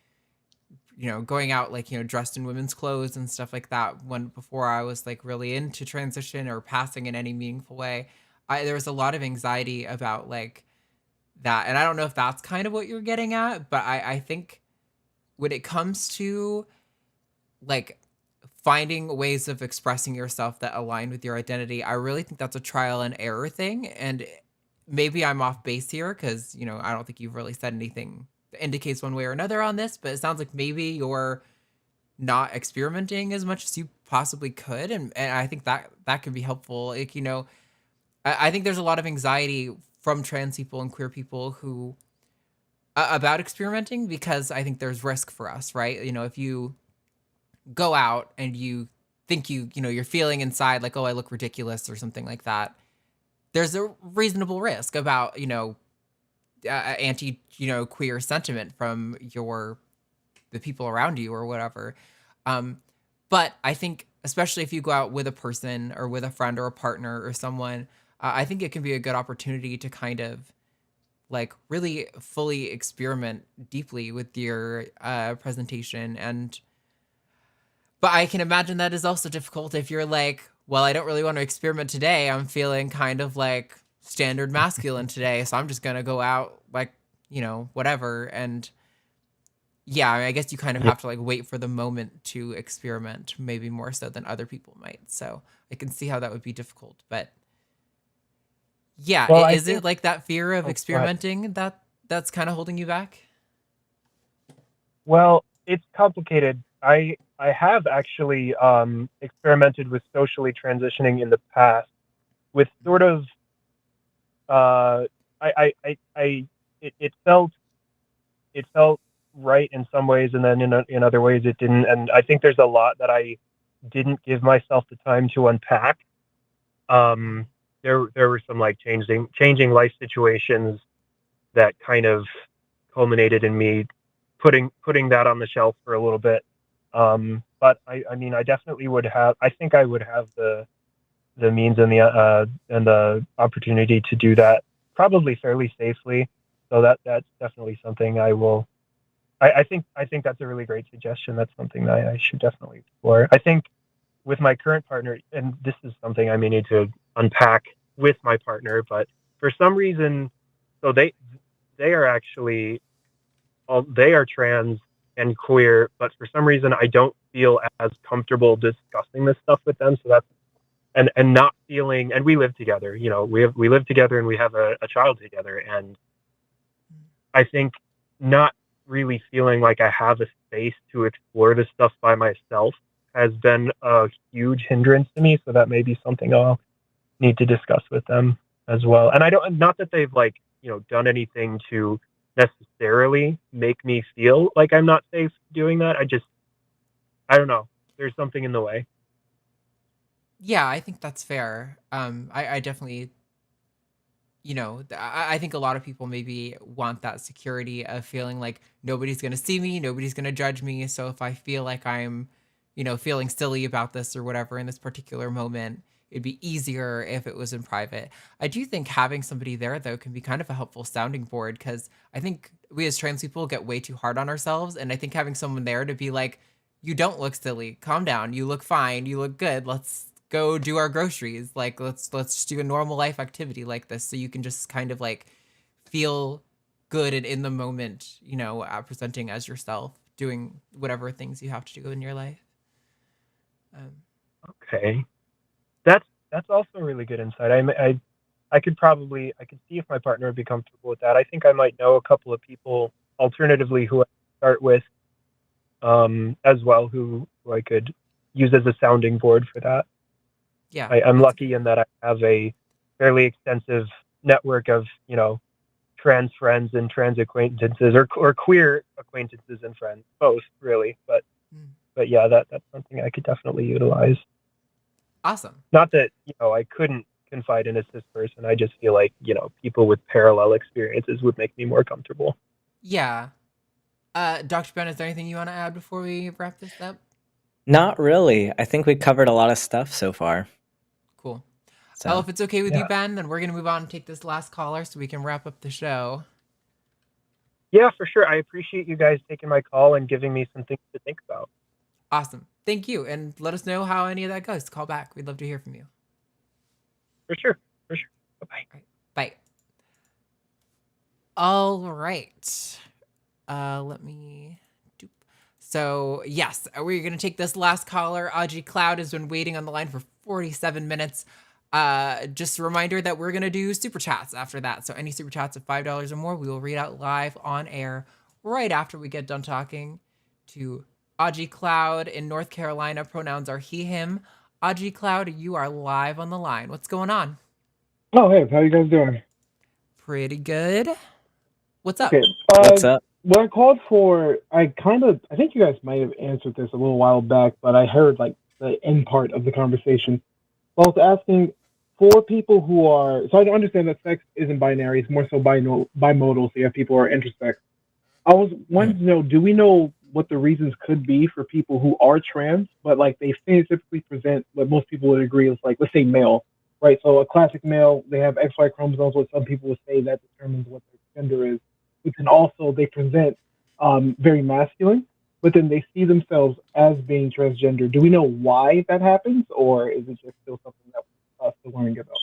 you know, going out like, you know, dressed in women's clothes and stuff like that, when before I was like really into transition or passing in any meaningful way. There was a lot of anxiety about like that, and I don't know if that's kind of what you're getting at, but I think when it comes to like finding ways of expressing yourself that align with your identity, I really think that's a trial and error thing. And maybe I'm off base here because, you know, I don't think you've really said anything that indicates one way or another on this, but it sounds like maybe you're not experimenting as much as you possibly could. And I think that can be helpful. Like, you know, I think there's a lot of anxiety from trans people and queer people who about experimenting, because I think there's risk for us, right? You know, if you go out and you think you know, you're feeling inside like, oh, I look ridiculous or something like that, there's a reasonable risk about, you know, anti, you know, queer sentiment from your the people around you or whatever. But I think, especially if you go out with a person or with a friend or a partner or someone, I think it can be a good opportunity to kind of like really fully experiment deeply with your presentation. But I can imagine that is also difficult if you're like, well, I don't really want to experiment today. I'm feeling kind of like standard masculine today, so I'm just gonna go out like, whatever. And yeah, I guess you kind of have to like wait for the moment to experiment, maybe more so than other people might. So I can see how that would be difficult. But yeah, Well, is it like that fear of experimenting that's kind of holding you back? Well, it's complicated. I have actually experimented with socially transitioning in the past with sort of it felt right in some ways, and then in other ways it didn't. And I think there's a lot that I didn't give myself the time to unpack. There were some like changing life situations that kind of culminated in me putting that on the shelf for a little bit. But I mean, I definitely would have. I think I would have the means and the opportunity to do that probably fairly safely. So that's definitely something I will. I think that's a really great suggestion. That's something that I should definitely explore. I think with my current partner, and this is something I may need to unpack with my partner, but for some reason, so they are actually they are trans and queer, but for some reason I don't feel as comfortable discussing this stuff with them. So that's and not feeling, and we live together. We live together and we have a child together, and I think not really feeling like I have a space to explore this stuff by myself has been a huge hindrance to me. So that may be something I'll need to discuss with them as well. And not that they've like, done anything to necessarily make me feel like I'm not safe doing that. I don't know. There's something in the way. Yeah, I think that's fair. I definitely, I think a lot of people maybe want that security of feeling like nobody's going to see me, nobody's going to judge me. So if I feel like I'm, feeling silly about this or whatever in this particular moment, it'd be easier if it was in private. I do think having somebody there, though, can be kind of a helpful sounding board, because I think we as trans people get way too hard on ourselves. And I think having someone there to be like, you don't look silly, calm down, you look fine, you look good, let's go do our groceries, like let's just do a normal life activity like this, so you can just kind of like feel good and in the moment, presenting as yourself, doing whatever things you have to do in your life. Okay, that's also a really good insight. I could see if my partner would be comfortable with that. I think I might know a couple of people alternatively who I start with as well, who I could use as a sounding board for that. Yeah, I'm lucky in that I have a fairly extensive network of, trans friends and trans acquaintances, or queer acquaintances and friends, both really. But yeah, that's something I could definitely utilize. Awesome. Not that, I couldn't confide in a cis person. I just feel like, people with parallel experiences would make me more comfortable. Yeah. Dr. Ben, is there anything you want to add before we wrap this up? Not really. I think we covered a lot of stuff so far. Cool. So, well, if it's okay with you, Ben, then we're going to move on and take this last caller so we can wrap up the show. Yeah, for sure. I appreciate you guys taking my call and giving me some things to think about. Awesome. Thank you. And let us know how any of that goes. Call back. We'd love to hear from you. For sure. Bye-bye. All right. Bye. All right. Let me... So, yes, we're going to take this last caller. Audrey Cloud has been waiting on the line for 47 minutes. Just a reminder that we're going to do super chats after that. So any super chats of $5 or more, we will read out live on air right after we get done talking to Audrey Cloud in North Carolina. Pronouns are he, him. Audrey Cloud, you are live on the line. What's going on? Oh, hey, how you guys doing? Pretty good. What's up? Okay. What's up? What I called for, I think you guys might have answered this a little while back, but I heard like the end part of the conversation. I was asking for people who are, so I understand that sex isn't binary, it's more so bimodal, so you have people who are intersex. I was wanting to know, do we know what the reasons could be for people who are trans, but like they phenotypically present what most people would agree is like, let's say male, right? So a classic male, they have XY chromosomes, what some people would say that determines what their gender is. But then also they present very masculine, but then they see themselves as being transgender. Do we know why that happens, or is it just still something that we're still learning about?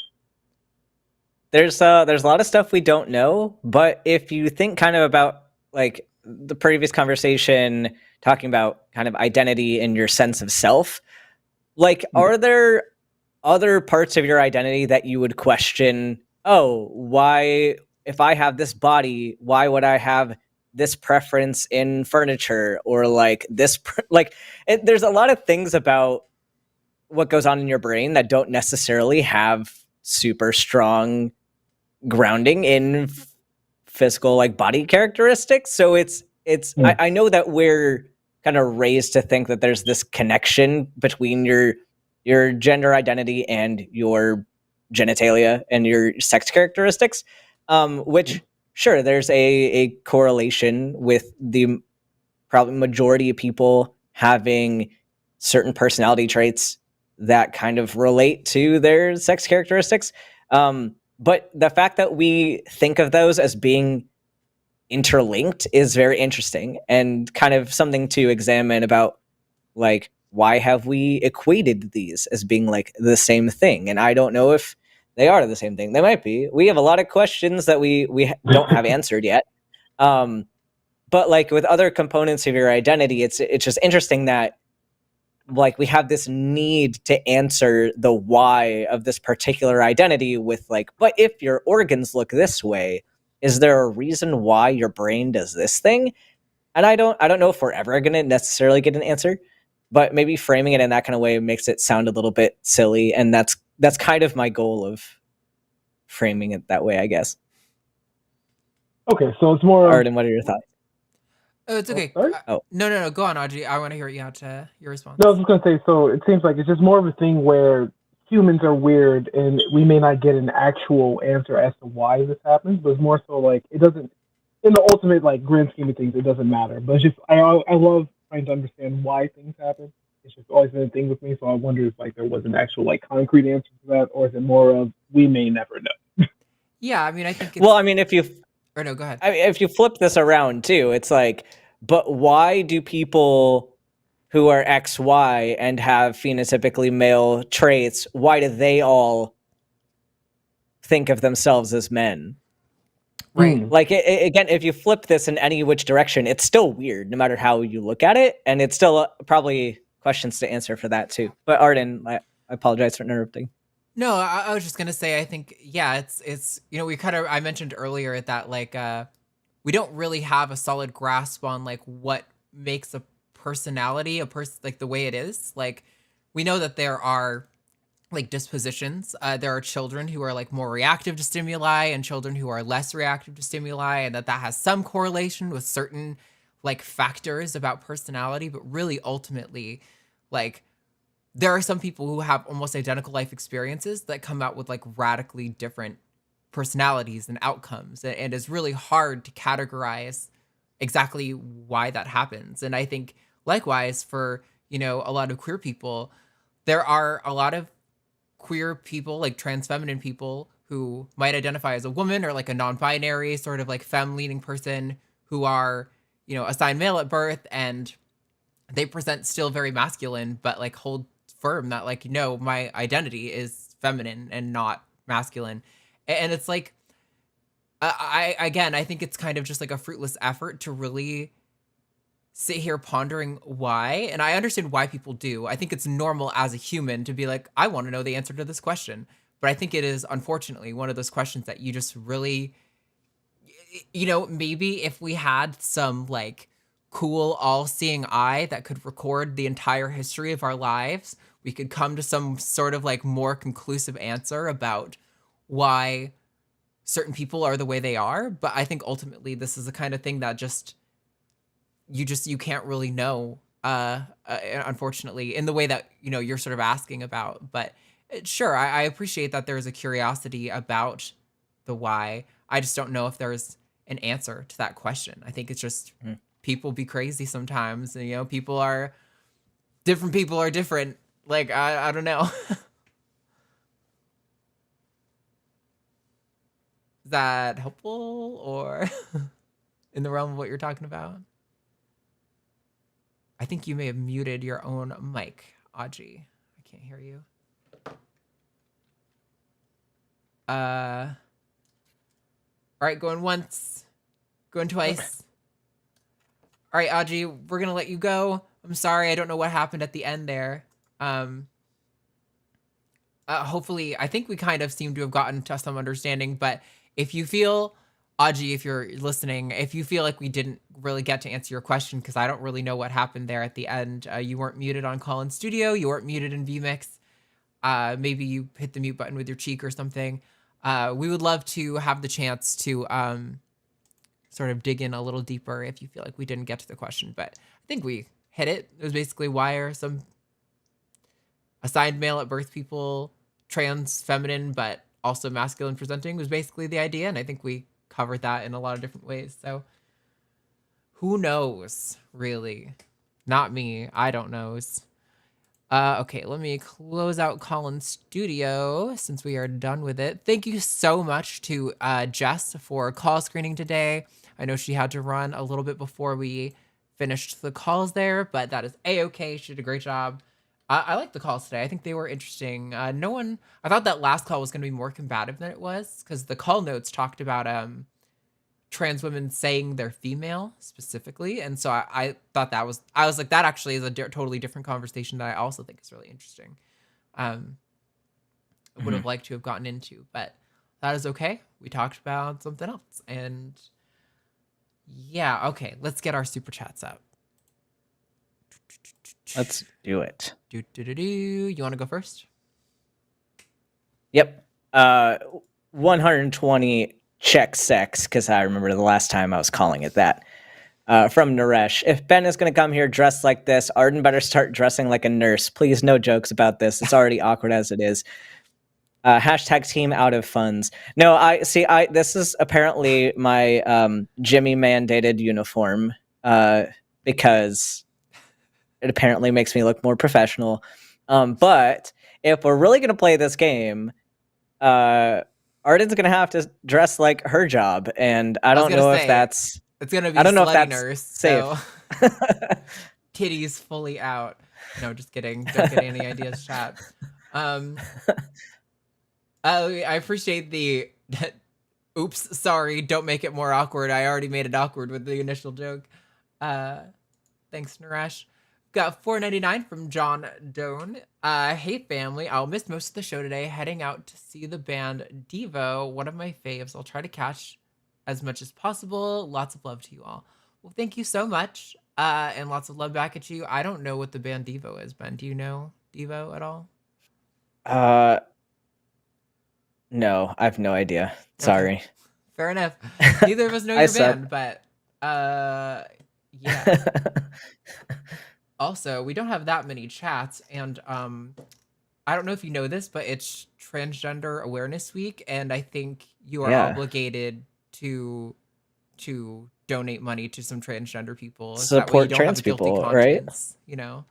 There's a lot of stuff we don't know, but if you think kind of about like the previous conversation talking about kind of identity and your sense of self, like are there other parts of your identity that you would question, oh, why, if I have this body, why would I have this preference in furniture, or like this there's a lot of things about what goes on in your brain that don't necessarily have super strong grounding in physical like body characteristics. So I know that we're kind of raised to think that there's this connection between your gender identity and your genitalia and your sex characteristics, which sure, there's a correlation with the probably majority of people having certain personality traits that kind of relate to their sex characteristics. But the fact that we think of those as being interlinked is very interesting and kind of something to examine about, like, why have we equated these as being like the same thing? And I don't know if they are the same thing. They might be. We have a lot of questions that we don't have answered yet. But like with other components of your identity, it's just interesting that like we have this need to answer the why of this particular identity with like, but if your organs look this way, is there a reason why your brain does this thing? And I don't know if we're ever going to necessarily get an answer, but maybe framing it in that kind of way makes it sound a little bit silly. And that's kind of my goal of framing it that way, I guess. Okay, so it's more. Arden, what are your thoughts? Oh, it's okay. No. Go on, Audrey. I want to hear your response. No, I was just going to say, so it seems like it's just more of a thing where humans are weird and we may not get an actual answer as to why this happens, but it's more so like it doesn't, in the ultimate like grand scheme of things, it doesn't matter. But it's just, I love trying to understand why things happen. It's just always been a thing with me, so I wonder if like there was an actual like concrete answer to that, or is it more of we may never know? Yeah, I mean, I think. Well, I mean, if you. Or no, go ahead. I mean, if you flip this around too, it's like, but why do people who are XY and have phenotypically male traits, why do they all think of themselves as men? Right. Like, again, if you flip this in any which direction, it's still weird no matter how you look at it. And it's still probably questions to answer for that too. But Arden, I apologize for interrupting. No, I was just going to say, I think, yeah, it's I mentioned earlier that like, we don't really have a solid grasp on like what makes a personality, like the way it is. Like, we know that there are like dispositions. There are children who are like more reactive to stimuli and children who are less reactive to stimuli, and that has some correlation with certain like factors about personality. But really, ultimately, like, there are some people who have almost identical life experiences that come out with like radically different personalities and outcomes. And it's really hard to categorize exactly why that happens. And I think likewise for, a lot of queer people, there are a lot of queer people, like trans feminine people who might identify as a woman or like a non-binary sort of like femme-leaning person who are, assigned male at birth, and they present still very masculine, but like hold firm that like, no, my identity is feminine and not masculine. And it's like, I think it's kind of just like a fruitless effort to really sit here pondering why. And I understand why people do. I think it's normal as a human to be like, I want to know the answer to this question. But I think it is unfortunately one of those questions that you just really, maybe if we had some like cool all-seeing eye that could record the entire history of our lives, we could come to some sort of like more conclusive answer about why certain people are the way they are. But I think ultimately this is the kind of thing that you can't really know, unfortunately, in the way that, you're sort of asking about. But sure, I appreciate that there's a curiosity about the why. I just don't know if there's an answer to that question. I think it's just people be crazy sometimes, and people are different. Like I don't know. Is that helpful or in the realm of what you're talking about? I think you may have muted your own mic, Audrey. I can't hear you. All right, going once, going twice. All right, Audrey, we're gonna let you go. I'm sorry, I don't know what happened at the end there. Hopefully, I think we kind of seem to have gotten to some understanding, but if you feel, Audrey, if you're listening, if you feel like we didn't really get to answer your question, because I don't really know what happened there at the end, you weren't muted on Call In Studio, you weren't muted in vMix, maybe you hit the mute button with your cheek or something. We would love to have the chance to sort of dig in a little deeper if you feel like we didn't get to the question, but I think we hit it. It was basically, why are some assigned male at birth people trans, feminine, but also masculine presenting was basically the idea, and I think we covered that in a lot of different ways. So who knows, really? Not me. I don't knows. Okay, let me close out Call In Studio since we are done with it. Thank you so much to Jess for call screening today. I know she had to run a little bit before we finished the calls there, but that is A-okay. She did a great job. I like the calls today. I think they were interesting. I thought that last call was going to be more combative than it was, because the call notes talked about trans women saying they're female specifically. And so I thought I was like, that actually is a totally different conversation that I also think is really interesting. I would have liked to have gotten into, but that is okay. We talked about something else. And yeah, okay, let's get our super chats out. Let's do it. You want to go first? Yep. 120 check sex, because I remember the last time I was calling it that. From Naresh. If Ben is going to come here dressed like this, Arden better start dressing like a nurse. Please, no jokes about this. It's already awkward as it is. Hashtag team out of funds. No, this is apparently my Jimmy mandated uniform, because it apparently makes me look more professional. But if we're really going to play this game, Arden's going to have to dress like her job. And I don't know if that's... It's going to be I don't know if slutty that's nurse, safe. so titties fully out. No, just kidding. Don't get any ideas, chat. I appreciate the... Oops, sorry, don't make it more awkward. I already made it awkward with the initial joke. Thanks, Naresh. Got $4.99 from John Doan. Hey family, I'll miss most of the show today. Heading out to see the band Devo, one of my faves. I'll try to catch as much as possible. Lots of love to you all. Well, thank you so much, and lots of love back at you. I don't know what the band Devo is, Ben. Do you know Devo at all? No, I have no idea. Sorry. Okay. Fair enough. Neither of us know your band, but yeah. Also, we don't have that many chats, and I don't know if you know this, but it's Transgender Awareness Week, and I think you are obligated to donate money to some transgender people. Support trans people, right? You know.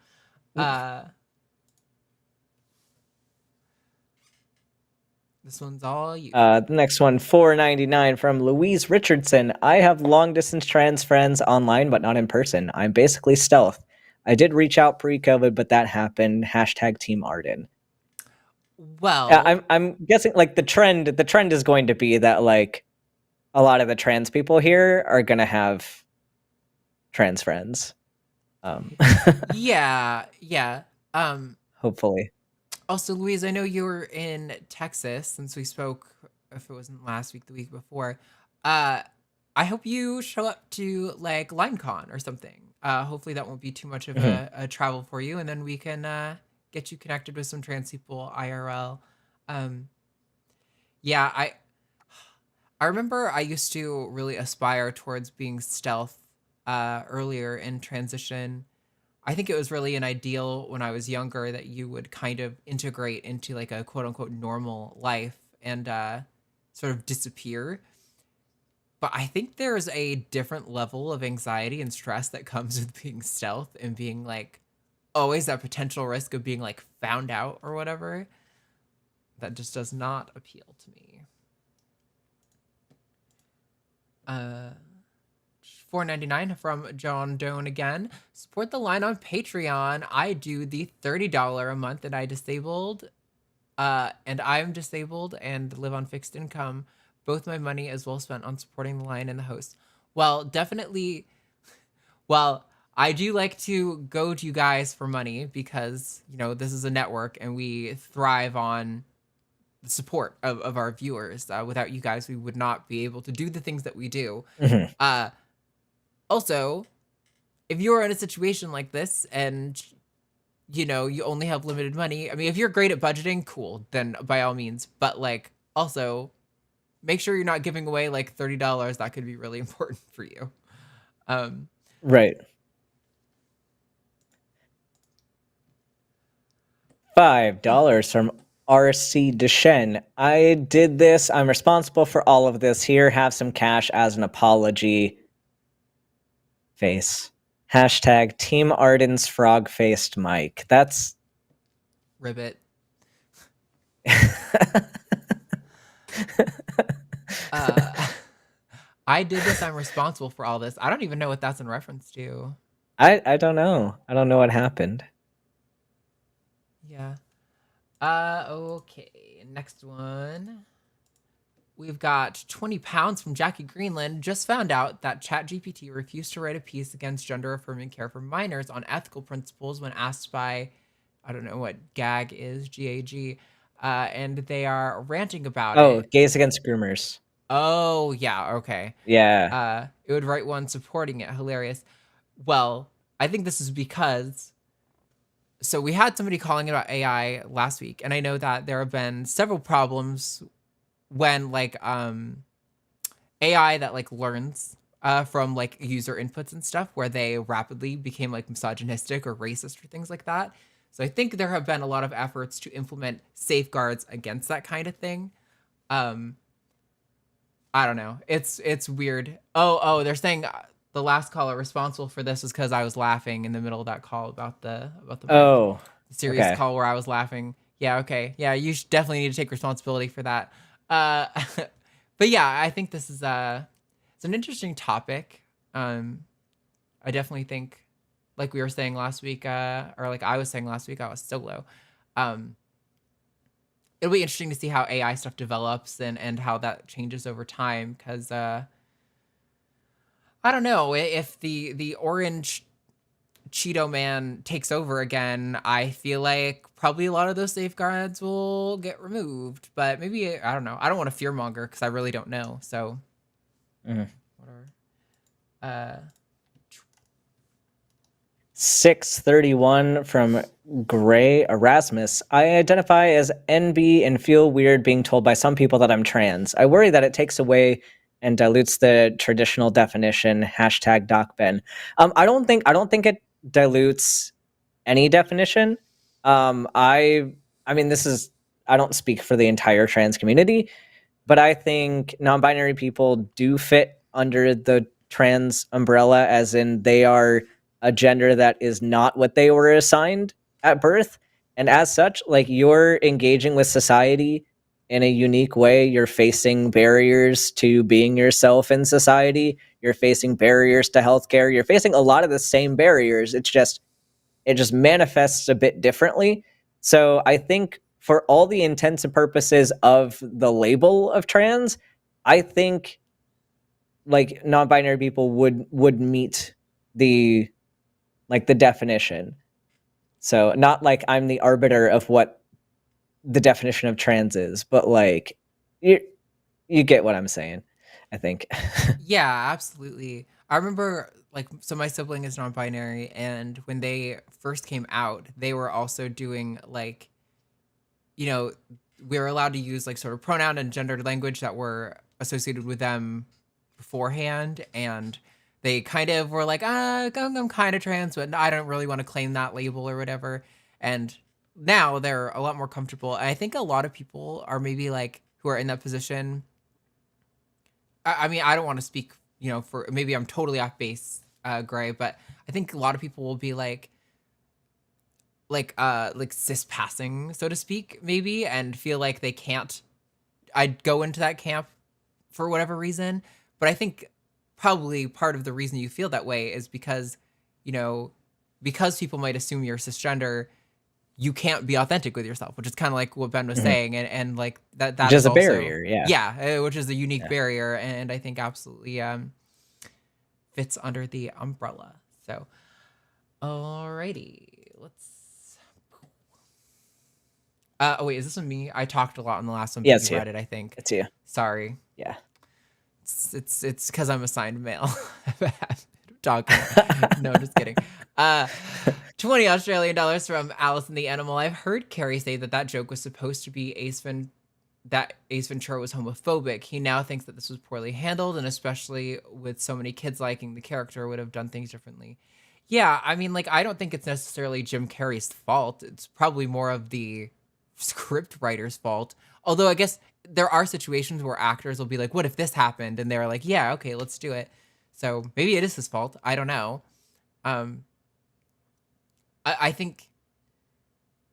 This one's all you. The next one, $4.99 from Louise Richardson. I have long-distance trans friends online, but not in person. I'm basically stealth. I did reach out pre-COVID, but that happened. Hashtag Team Arden. Well, yeah, I'm guessing like the trend is going to be that like a lot of the trans people here are gonna have trans friends. Yeah. Hopefully. Also, Louise, I know you were in Texas since we spoke, if it wasn't last week, the week before. I hope you show up to like LimeCon or something. Hopefully that won't be too much of a travel for you, and then we can get you connected with some trans people IRL. Yeah, I remember I used to really aspire towards being stealth earlier in transition. I think it was really an ideal when I was younger that you would kind of integrate into like a quote unquote normal life and sort of disappear. But I think there's a different level of anxiety and stress that comes with being stealth and being like always that potential risk of being like found out or whatever. That just does not appeal to me. $4.99 from John Doan again. Support the line on Patreon. I do the $30 a month and I'm disabled and live on fixed income. Both my money is well spent on supporting the line and the host. Well, definitely. Well, I do like to go to you guys for money because, you know, this is a network and we thrive on the support of our viewers. Without you guys, we would not be able to do the things that we do. Mhm. Also, if you're in a situation like this and, you know, you only have limited money, I mean, if you're great at budgeting, cool, then by all means. But, like, also, make sure you're not giving away, like, $30. That could be really important for you. Right. $5 from RC Deshen. I did this. I'm responsible for all of this. Here, have some cash as an apology. Face. Hashtag Team Arden's frog-faced Mike. That's... Ribbit. I did this. I'm responsible for all this. I don't even know what that's in reference to. I don't know. I don't know what happened. Yeah. Okay. Next one. We've got 20 pounds from Jackie Greenland. Just found out that ChatGPT refused to write a piece against gender-affirming care for minors on ethical principles when asked by, I don't know what GAG is, GAG, and they are ranting about it. Gays Against Groomers. Oh, yeah, okay. Yeah. It would write one supporting it. Hilarious. Well, I think this is because... So we had somebody calling about AI last week, and I know that there have been several problems when like AI that like learns from like user inputs and stuff where they rapidly became like misogynistic or racist or things like that. So I think there have been a lot of efforts to implement safeguards against that kind of thing. I don't know. It's weird. Oh, they're saying the last caller responsible for this is because I was laughing in the middle of that call about the serious call where I was laughing. Yeah, okay. Yeah, you definitely need to take responsibility for that. But yeah, I think this is it's an interesting topic. I definitely think, like we were saying last week, or like I was saying last week, I was solo. It'll be interesting to see how AI stuff develops and how that changes over time. Because I don't know if the orange Cheeto man takes over again, I feel like probably a lot of those safeguards will get removed. But maybe, I don't know. I don't want to fearmonger because I really don't know. So, whatever. 631 from Gray Erasmus. I identify as NB and feel weird being told by some people that I'm trans. I worry that it takes away and dilutes the traditional definition. Hashtag DocBen. I don't think it dilutes any definition. I mean, I don't speak for the entire trans community, but I think non-binary people do fit under the trans umbrella, as in they are a gender that is not what they were assigned at birth. And as such, like, you're engaging with society in a unique way. You're facing barriers to being yourself in society. You're facing barriers to healthcare. You're facing a lot of the same barriers. It just manifests a bit differently. So I think for all the intents and purposes of the label of trans, I think like non-binary people would meet the definition. So not like I'm the arbiter of what the definition of trans is, but like you get what I'm saying, I think. Yeah, absolutely. I remember, like, so my sibling is non-binary, and when they first came out, they were also doing, like, you know, we were allowed to use, like, sort of pronoun and gendered language that were associated with them beforehand, and they kind of were like, I'm kind of trans, but I don't really want to claim that label or whatever. And now they're a lot more comfortable. And I think a lot of people are maybe, like, who are in that position, I mean, I don't want to speak, for maybe I'm totally off base, Gray, but I think a lot of people will be like cis passing, so to speak, maybe, and feel like they can't. I'd go into that camp for whatever reason, but I think probably part of the reason you feel that way is because, because people might assume you're cisgender, you can't be authentic with yourself, which is kind of like what Ben was saying, and like that Which is a also, barrier, yeah, which is a unique barrier, and I think absolutely fits under the umbrella. So, alrighty, let's. Oh wait, is this one me? I talked a lot on the last one, but you read it, I think. It's you. Sorry. Yeah. It's because I'm assigned male. Talking. No, just kidding. 20 Australian dollars from Alice and the Animal. I've heard Carrie say that joke was supposed to be that Ace Ventura was homophobic. He now thinks that this was poorly handled, and especially with so many kids liking the character, would have done things differently. Yeah, I mean, like, I don't think it's necessarily Jim Carrey's fault. It's probably more of the script writer's fault. Although I guess there are situations where actors will be like, what if this happened? And they're like, yeah, okay, let's do it. So maybe it is his fault. I don't know. I think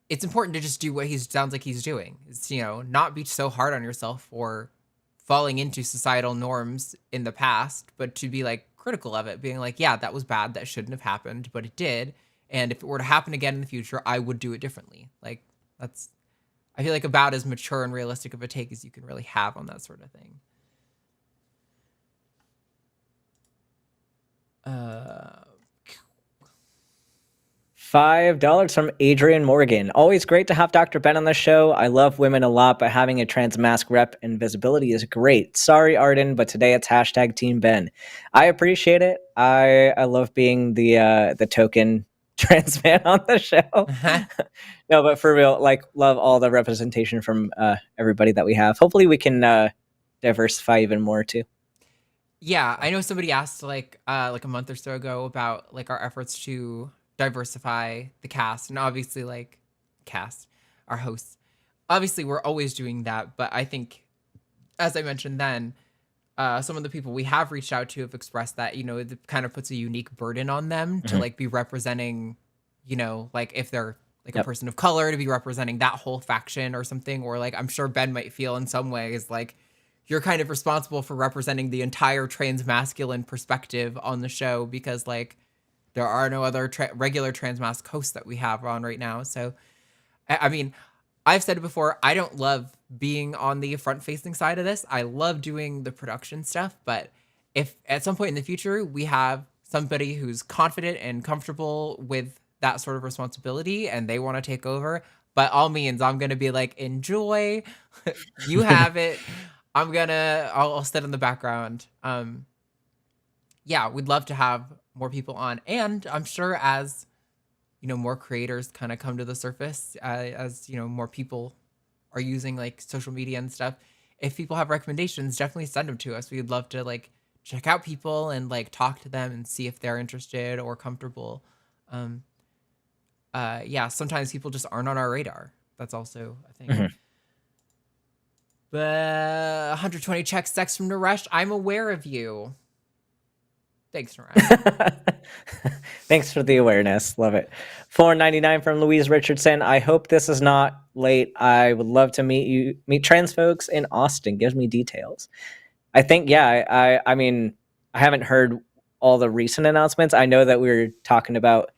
it's important to just do what he sounds like he's doing. It's, not be so hard on yourself for falling into societal norms in the past, but to be like critical of it, being like, yeah, that was bad. That shouldn't have happened, but it did. And if it were to happen again in the future, I would do it differently. Like I feel like about as mature and realistic of a take as you can really have on that sort of thing. $5 from Adrian Morgan. Always great to have Dr. Ben on the show. I love women a lot, but having a trans mask rep and visibility is great. Sorry, Arden, but today it's #Team Ben. I appreciate it. I love being the token trans man on the show. No, but for real, like, love all the representation from everybody that we have. Hopefully we can diversify even more too. Yeah, I know somebody asked like a month or so ago about like our efforts to diversify the cast, and obviously like our hosts. Obviously we're always doing that, but I think, as I mentioned then, some of the people we have reached out to have expressed that, it kind of puts a unique burden on them to like be representing, like if they're like a person of color, to be representing that whole faction or something, or like I'm sure Ben might feel in some ways like you're kind of responsible for representing the entire trans masculine perspective on the show, because like there are no other regular trans mask hosts that we have on right now. So, I mean, I've said it before, I don't love being on the front-facing side of this. I love doing the production stuff, but if at some point in the future we have somebody who's confident and comfortable with that sort of responsibility and they want to take over, by all means, I'm going to be like, enjoy, you have it. I'll sit in the background. Yeah, we'd love to have more people on. And I'm sure as, more creators kind of come to the surface, as, more people are using like social media and stuff, if people have recommendations, definitely send them to us. We'd love to like check out people and like talk to them and see if they're interested or comfortable. Yeah, sometimes people just aren't on our radar. That's also a thing. Mm-hmm. But 120 checks text from Naresh. I'm aware of you. Thanks, Naresh. Thanks for the awareness. Love it. $4.99 from Louise Richardson. I hope this is not late. I would love to meet trans folks in Austin. Give me details. I think, yeah, I mean, I haven't heard all the recent announcements. I know that we were talking about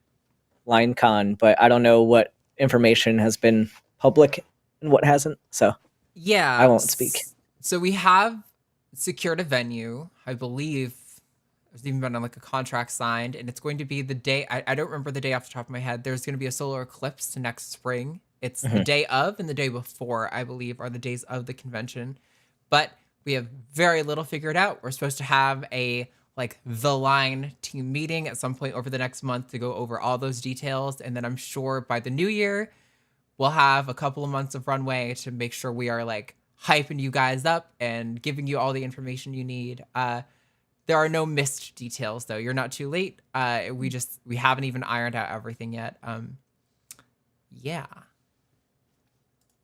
LineCon, but I don't know what information has been public and what hasn't. So yeah, I won't speak. So we have secured a venue, I believe. There's even been like a contract signed, and it's going to be the day. I don't remember the day off the top of my head. There's going to be a solar eclipse next spring. It's the day of and the day before, I believe, are the days of the convention. But we have very little figured out. We're supposed to have a the Line team meeting at some point over the next month to go over all those details, and then I'm sure by the new year we'll have a couple of months of runway to make sure we are like hyping you guys up and giving you all the information you need. There are no missed details though. You're not too late. We haven't even ironed out everything yet. Yeah.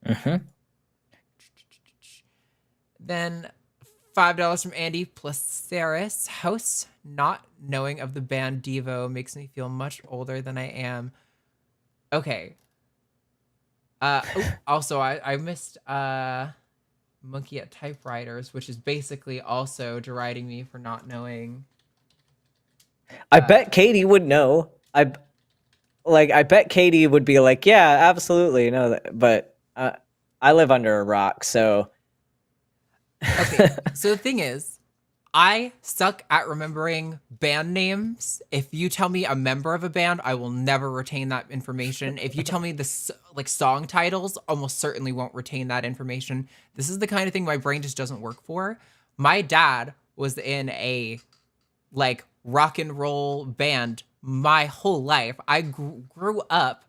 Mm-hmm. Then $5 from Andy Placeris. House not knowing of the band Devo makes me feel much older than I am. Okay. Also, I missed Monkey at Typewriters, which is basically also deriding me for not knowing. I bet Katie would know. I bet Katie would be like, yeah, absolutely, no. But I live under a rock, so. Okay, so the thing is, I suck at remembering band names. If you tell me a member of a band, I will never retain that information. If you tell me the song titles, almost certainly won't retain that information. This is the kind of thing my brain just doesn't work for. My dad was in a rock and roll band my whole life. I grew up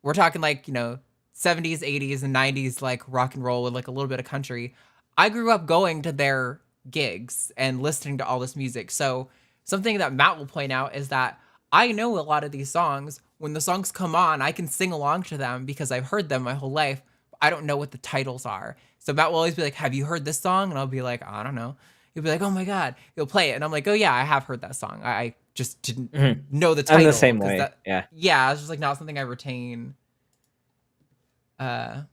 we're talking 70s, 80s, and 90s rock and roll with a little bit of country. I grew up going to their gigs and listening to all this music. So something that Matt will point out is that I know a lot of these songs. When the songs come on, I can sing along to them because I've heard them my whole life. I don't know what the titles are. So Matt will always be like, have you heard this song? And I'll be like, I don't know. He'll be like, oh my God. He'll play it. And I'm like, oh yeah, I have heard that song. I just didn't know the title. I'm the same way. Yeah, it's just not something I retain. $5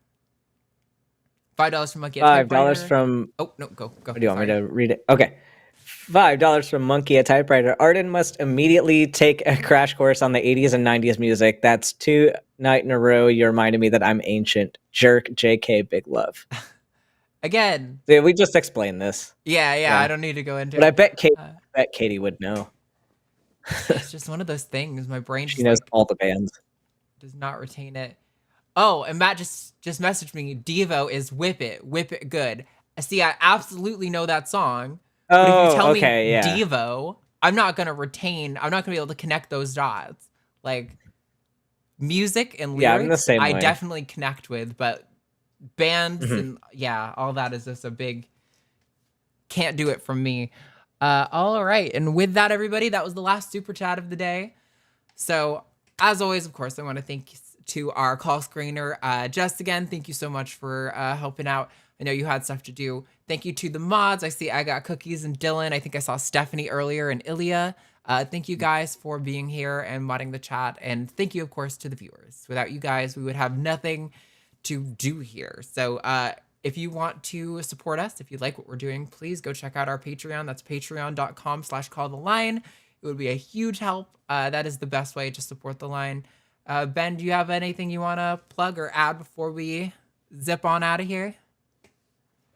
from Monkey at Typewriter. $5 from... Oh, no, go. Do you want me to read it? Okay. $5 from Monkey at Typewriter. Arden must immediately take a crash course on the 80s and 90s music. That's 2 nights in a row. You reminded me that I'm ancient. Jerk, JK, big love. Again. Yeah, we just explained this. Yeah, I don't need to go into but it. I bet Katie would know. It's just one of those things. My brain just she knows all the bands. Does not retain it. Oh, and Matt just messaged me. Devo is Whip It Good. See, I absolutely know that song. But if you tell me Devo, I'm not going to be able to connect those dots. Music and lyrics, I'm the same way. definitely connect with, but bands and all that is just a big, can't do it from me. All right. And with that, everybody, that was the last super chat of the day. So as always, of course, I want to thank to our call screener, Jess, again. Thank you so much for helping out. I know you had stuff to do. Thank you to the mods. I see I got Cookies and Dylan. I think I saw Stephanie earlier and Ilya. Thank you guys for being here and modding the chat. And thank you, of course, to the viewers. Without you guys, we would have nothing to do here. So if you want to support us, if you like what we're doing, please go check out our Patreon. That's patreon.com/calltheline. It would be a huge help. That is the best way to support the line. Ben, do you have anything you want to plug or add before we zip on out of here?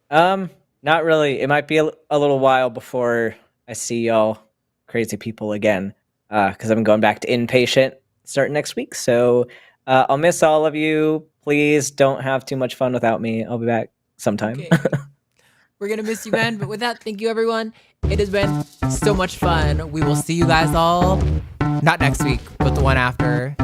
Not really. It might be a little while before I see y'all crazy people again, because I'm going back to inpatient starting next week. So I'll miss all of you. Please don't have too much fun without me. I'll be back sometime. Okay. We're going to miss you, Ben. But with that, thank you, everyone. It has been so much fun. We will see you guys all, not next week, but the one after,